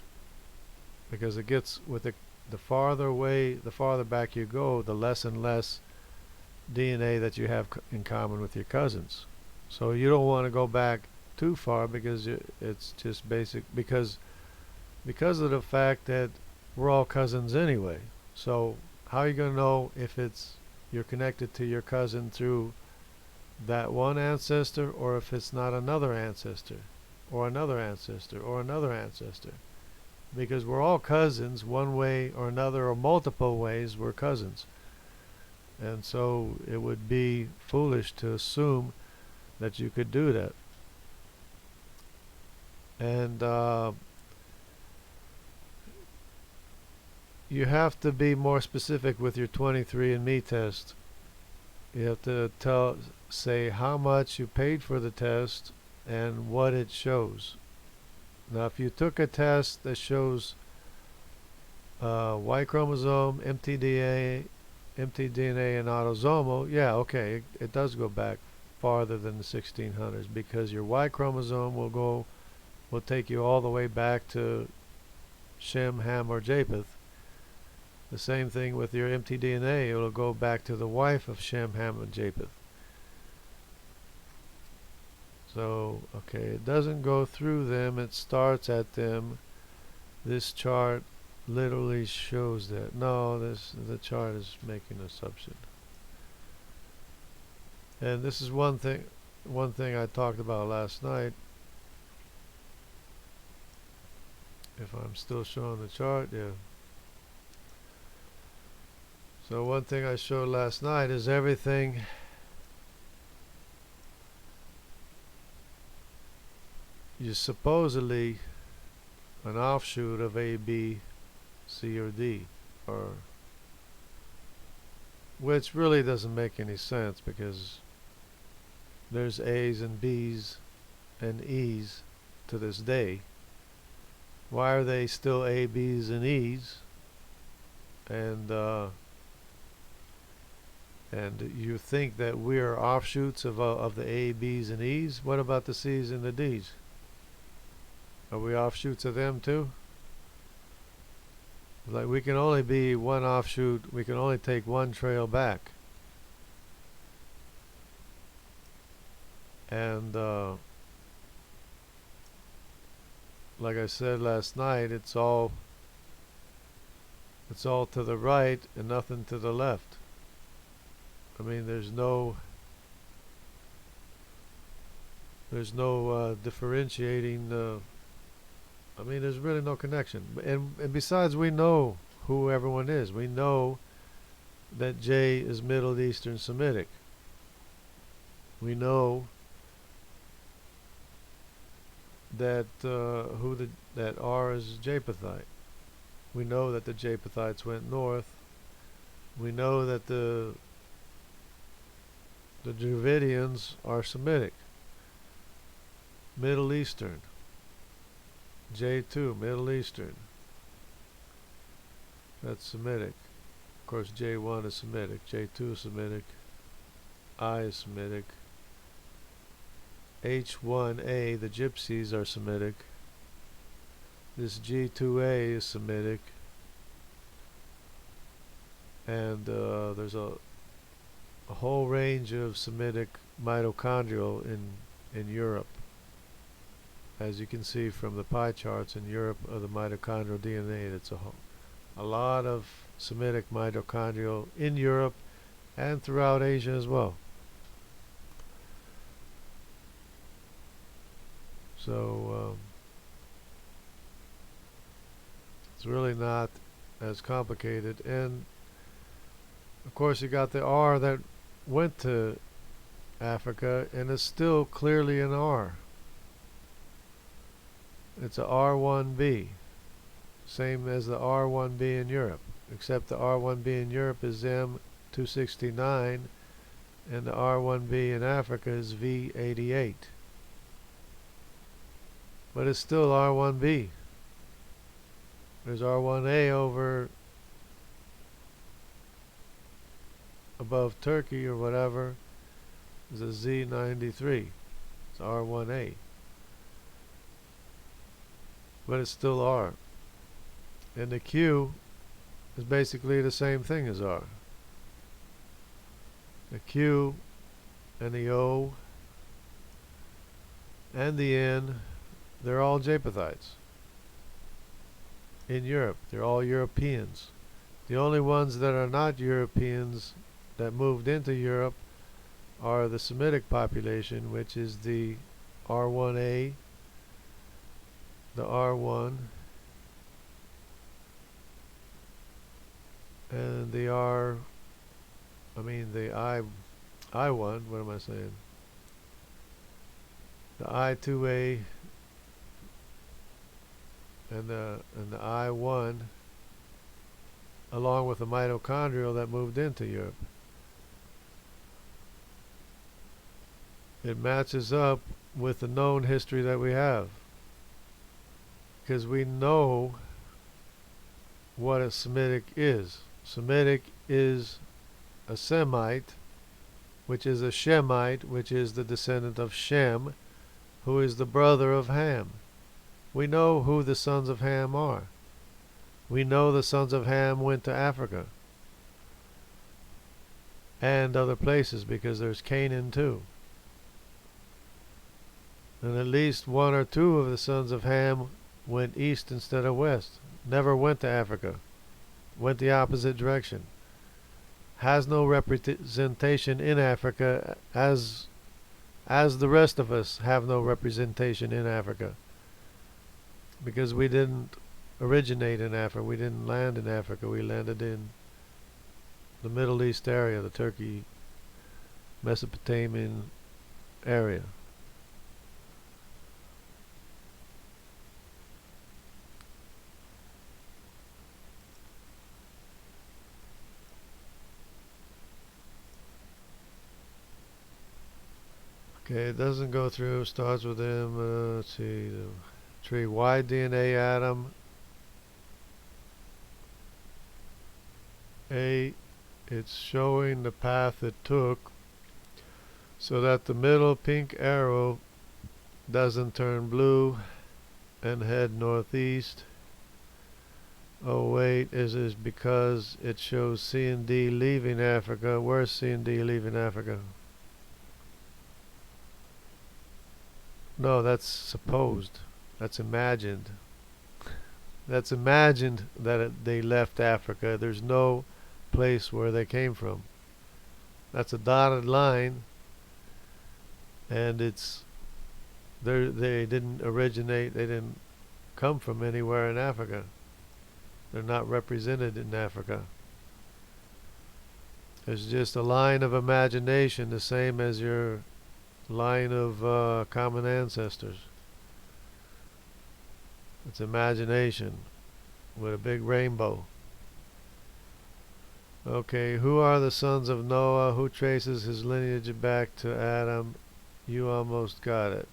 Because it gets, with the farther back you go, the less and less DNA that you have in common with your cousins. So you don't want to go back too far, because it's just basic, because of the fact that we're all cousins anyway. So how are you going to know if you're connected to your cousin through that one ancestor, or if it's not another ancestor, or another ancestor, or another ancestor? Because we're all cousins one way or another, or multiple ways we're cousins. And so it would be foolish to assume that you could do that. And you have to be more specific with your 23andMe test. You have to say how much you paid for the test and what it shows. Now, if you took a test that shows Y chromosome, mtDNA, and autosomal, yeah, okay, it does go back farther than the 1600s, because your Y chromosome will take you all the way back to Shem, Ham, or Japheth. The same thing with your mtDNA, it will go back to the wife of Shem, Ham, and Japheth. So, okay, it doesn't go through them, it starts at them. This chart literally shows that. No, the chart is making an assumption. And this is one thing I talked about last night. If I'm still showing the chart, yeah. So one thing I showed last night is everything is supposedly an offshoot of A, B, C, or D, which really doesn't make any sense, because there's A's and B's and E's to this day. Why are they still A, B's, and E's? And you think that we are offshoots of the A, B's, and E's? What about the C's and the D's? Are we offshoots of them too? Like, we can only be one offshoot. We can only take one trail back. And like I said last night, it's all to the right and nothing to the left. I mean, there's no differentiating. I mean, there's really no connection. And besides, we know who everyone is. We know that J is Middle Eastern Semitic. We know that that R is Japhethite. We know that the Japhethites went north. We know that the Dravidians are Semitic, Middle Eastern. J2, Middle Eastern. That's Semitic. Of course, J1 is Semitic. J2 is Semitic. I is Semitic. H1A, the Gypsies are Semitic. This G2A is Semitic. And there's a whole range of Semitic mitochondrial in Europe. As you can see from the pie charts in Europe of the mitochondrial DNA, it's a lot of Semitic mitochondrial in Europe and throughout Asia as well. So it's really not as complicated. And of course, you got the R that went to Africa and is still clearly an R. It's a R1b, same as the R1b in Europe, except the R1b in Europe is M269 and the R1b in Africa is V88. But it's still R1b. There's R1a over above Turkey or whatever is a Z93. It's R1a. But it's still R. And the Q is basically the same thing as R. The Q and the O and the N, they're all Japhethites. In Europe, they're all Europeans. The only ones that are not Europeans that moved into Europe are the Semitic population, which is the R1A, the R1, and the I1, what am I saying? The I2A and the I1, along with the mitochondrial that moved into Europe. It matches up with the known history that we have, because we know what a Semitic is. Semitic is a Semite, which is a Shemite, which is the descendant of Shem, who is the brother of Ham. We know who the sons of Ham are. We know the sons of Ham went to Africa and other places, because there's Canaan too. And at least one or two of the sons of Ham went east instead of west. Never went to Africa. Went the opposite direction. Has no representation in Africa, as the rest of us have no representation in Africa. Because we didn't originate in Africa. We didn't land in Africa. We landed in the Middle East area, the Turkey, Mesopotamian area. Okay, it doesn't go through. Starts with M. Let's see. The tree Y DNA atom. A. It's showing the path it took so that the middle pink arrow doesn't turn blue and head northeast. Oh wait, is this because it shows C and D leaving Africa? Where's C and D leaving Africa? No, that's supposed. That's imagined. That's imagined that they left Africa. There's no place where they came from. That's a dotted line, and they didn't originate. They didn't come from anywhere in Africa. They're not represented in Africa. It's just a line of imagination, the same as your line of common ancestors. It's imagination with a big rainbow. Okay, who are the sons of Noah? Who traces his lineage back to Adam? You almost got it.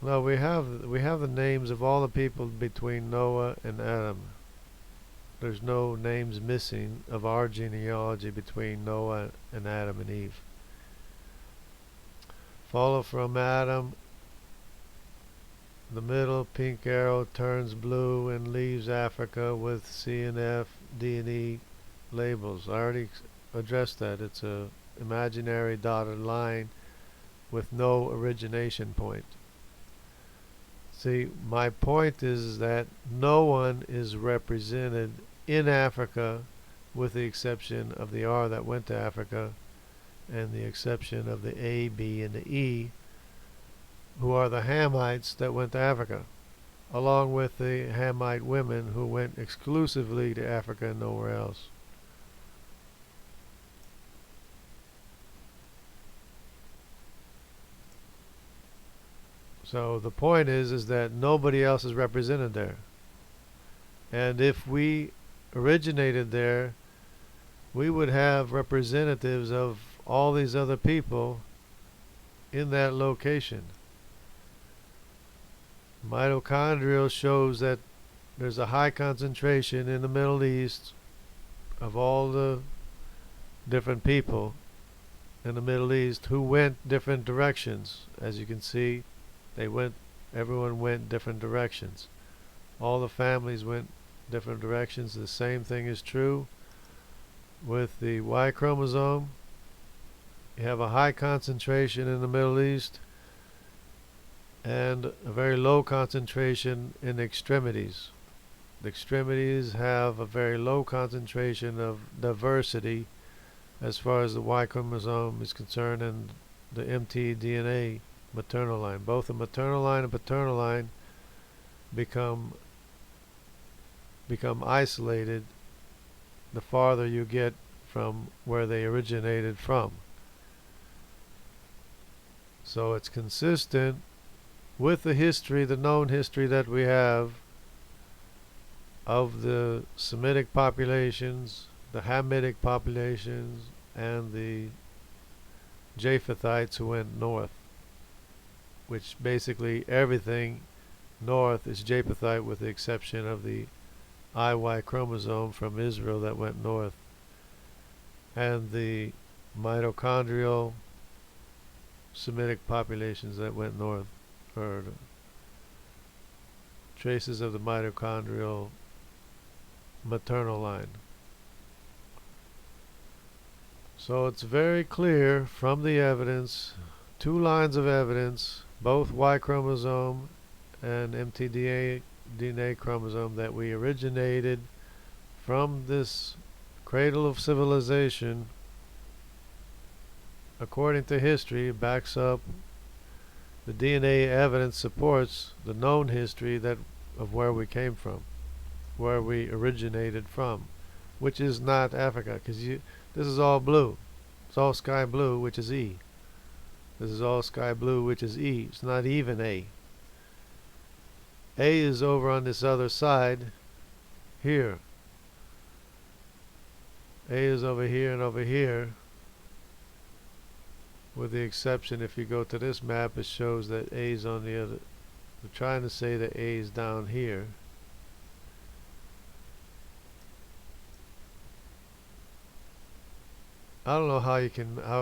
No, we have the names of all the people between Noah and Adam. There's no names missing of our genealogy between Noah and Adam and Eve. Follow from Adam. The middle pink arrow turns blue and leaves Africa with C and F, D and E labels. I already addressed that. It's a imaginary dotted line with no origination point. See, my point is that no one is represented in Africa with the exception of the R that went to Africa and the exception of the A, B, and the E, who are the Hamites that went to Africa, along with the Hamite women who went exclusively to Africa and nowhere else. So the point is that nobody else is represented there. And if we originated there, we would have representatives of all these other people in that location. Mitochondrial shows that there's a high concentration in the Middle East of all the different people in the Middle East who went different directions. As you can see, everyone went different directions. All the families went different directions. The same thing is true with the Y chromosome. You have a high concentration in the Middle East and a very low concentration in the extremities. The extremities have a very low concentration of diversity as far as the Y chromosome is concerned, and the mtDNA maternal line. Both the maternal line and paternal line become isolated the farther you get from where they originated from. So it's consistent with the history, the known history that we have of the Semitic populations, the Hamitic populations, and the Japhethites who went north, which basically everything north is Japhethite with the exception of the IY chromosome from Israel that went north, and the mitochondrial Semitic populations that went north, or traces of the mitochondrial maternal line. So it's very clear from the evidence, two lines of evidence, both Y chromosome and mtDNA chromosome, that we originated from this cradle of civilization. According to history, it backs up the DNA evidence, supports the known history of where we came from, where we originated from, which is not Africa, because this is all blue. It's all sky blue, which is E. This is all sky blue, which is E. It's not even A. A is over on this other side here. A is over here and over here, with the exception if you go to this map, it shows that A is on the other. We're trying to say that A is down here. I don't know how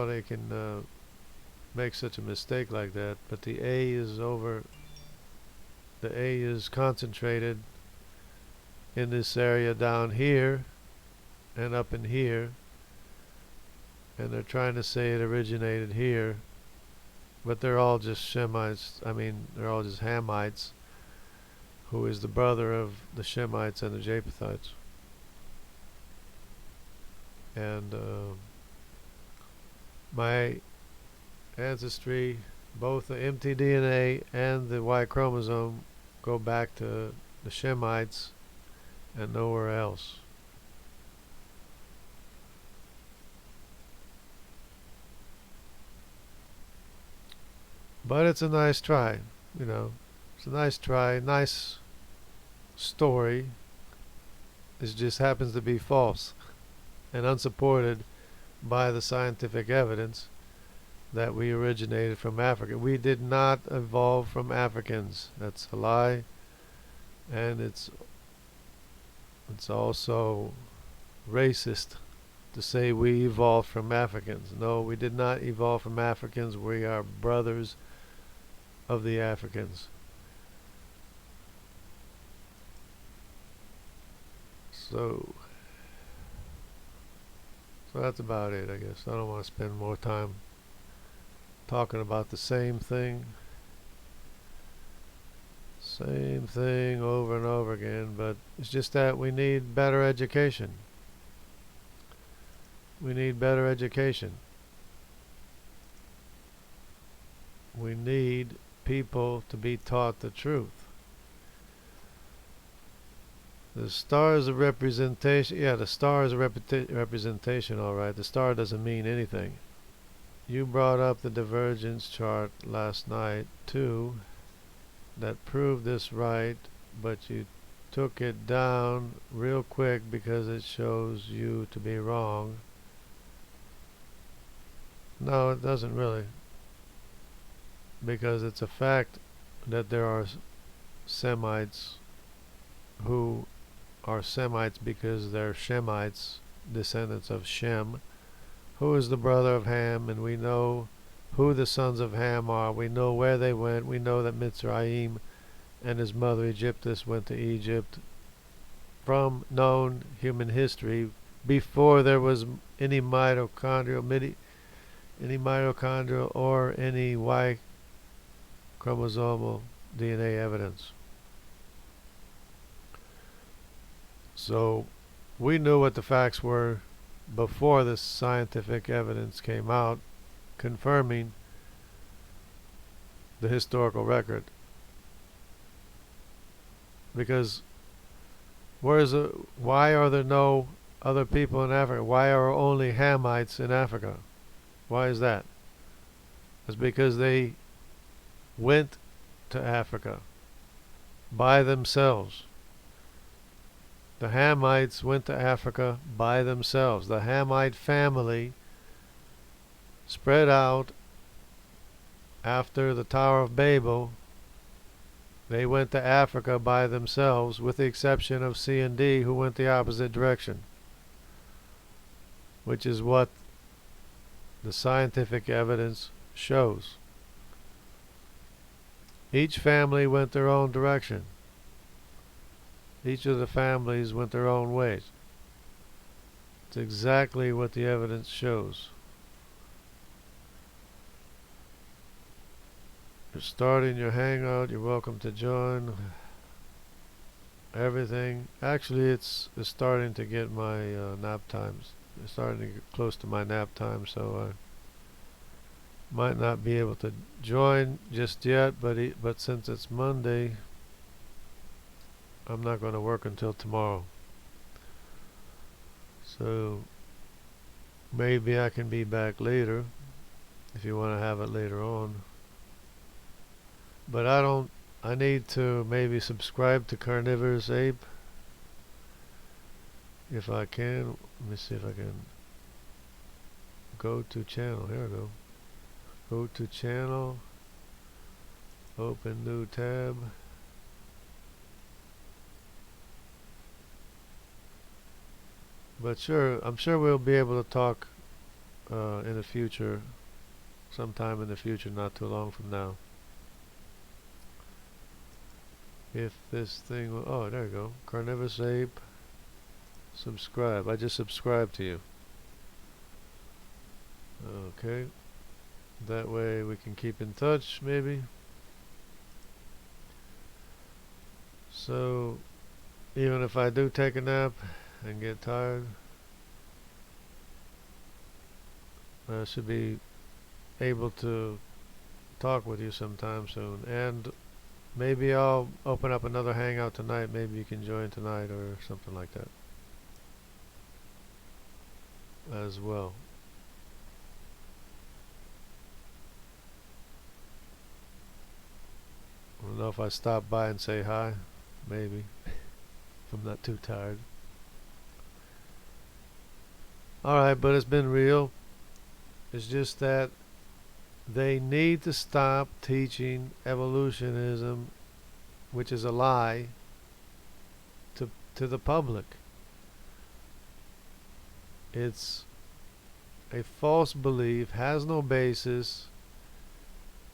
they can make such a mistake like that, but the A is concentrated in this area down here and up in here, and they're trying to say it originated here, but they're all just Shemites. I mean, they're all just Hamites, who is the brother of the Shemites and the Japhethites. And my ancestry, both the mtDNA and the Y chromosome, go back to the Shemites and nowhere else. But it's a nice try, you know. It's a nice try, nice story. It just happens to be false and unsupported by the scientific evidence that we originated from Africa. We did not evolve from Africans. That's a lie. And it's also racist to say we evolved from Africans. No, we did not evolve from Africans. We are brothers of the Africans. So that's about it, I guess. I don't want to spend more time talking about the same thing over and over again, but it's just that we need better education. We need better education. We need people to be taught the truth. The star is a representation. Yeah, the star is a representation, all right. The star doesn't mean anything. You brought up the divergence chart last night, too, that proved this right, but you took it down real quick because it shows you to be wrong. No, it doesn't really. Because it's a fact that there are Semites who are Semites because they're Shemites, descendants of Shem, who is the brother of Ham, and we know who the sons of Ham are. We know where they went. We know that Mitzrayim and his mother Egyptus went to Egypt from known human history before there was any mitochondrial or any Y chromosomal DNA evidence. So we knew what the facts were before this scientific evidence came out confirming the historical record. Because why are there no other people in Africa? Why are only Hamites in Africa? Why is that? It's because they went to Africa by themselves. The Hamites went to Africa by themselves. The Hamite family spread out after the Tower of Babel. They went to Africa by themselves, with the exception of C and D, who went the opposite direction, which is what the scientific evidence shows. Each family went their own direction. Each of the families went their own ways. It's exactly what the evidence shows. You're starting your hangout. You're welcome to join. Everything. Actually, it's starting to get my nap times. It's starting to get close to my nap time, so I might not be able to join just yet. But since it's Monday, I'm not going to work until tomorrow. So maybe I can be back later if you want to have it later on. But I need to maybe subscribe to Carnivorous Ape if I can, let me see if I can go to channel. Here we go. Go to channel, open new tab. But sure, I'm sure we'll be able to talk in the future, sometime in the future, not too long from now. If this thing, oh, there you go. Carnivorous ape, subscribe. I just subscribed to you. Okay. That way we can keep in touch, maybe. So, even if I do take a nap and get tired, I should be able to talk with you sometime soon. And maybe I'll open up another hangout tonight. Maybe you can join tonight or something like that as well. I don't know if I stop by and say hi. Maybe. If I'm not too tired. Alright, but it's been real. It's just that they need to stop teaching evolutionism, which is a lie, to the public. It's a false belief, has no basis,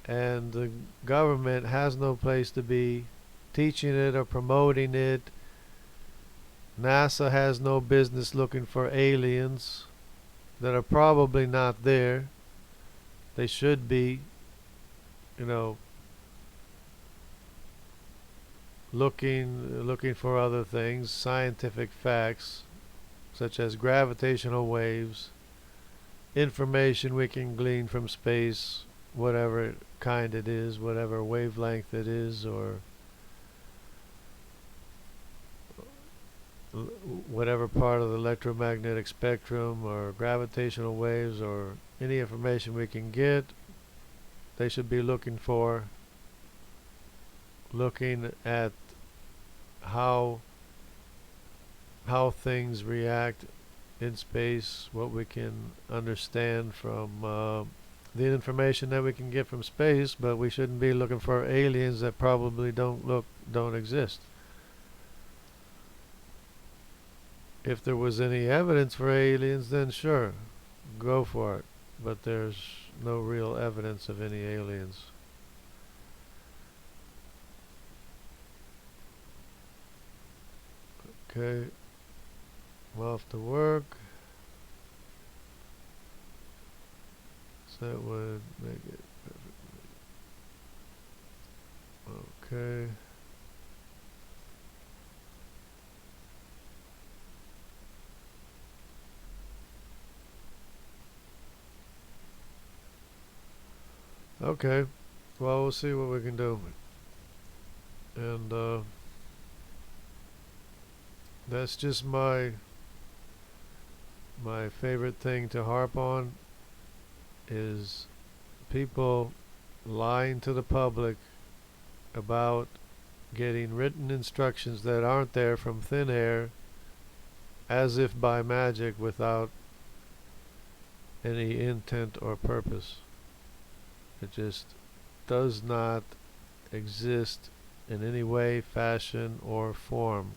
and the government has no place to be teaching it or promoting it. NASA has no business looking for aliens that are probably not there. They should be, you know, looking for other things, scientific facts such as gravitational waves, information we can glean from space, whatever kind it is, whatever wavelength it is, or whatever part of the electromagnetic spectrum, or gravitational waves, or any information we can get. They should be looking at how things react in space, what we can understand from the information that we can get from space, but we shouldn't be looking for aliens that probably don't exist. If there was any evidence for aliens, then sure, go for it. But there's no real evidence of any aliens. Okay, I'm off to work. So that would make it perfect. Okay. Okay, well, we'll see what we can do. And that's just my favorite thing to harp on, is people lying to the public about getting written instructions that aren't there from thin air, as if by magic, without any intent or purpose. It just does not exist in any way, fashion, or form.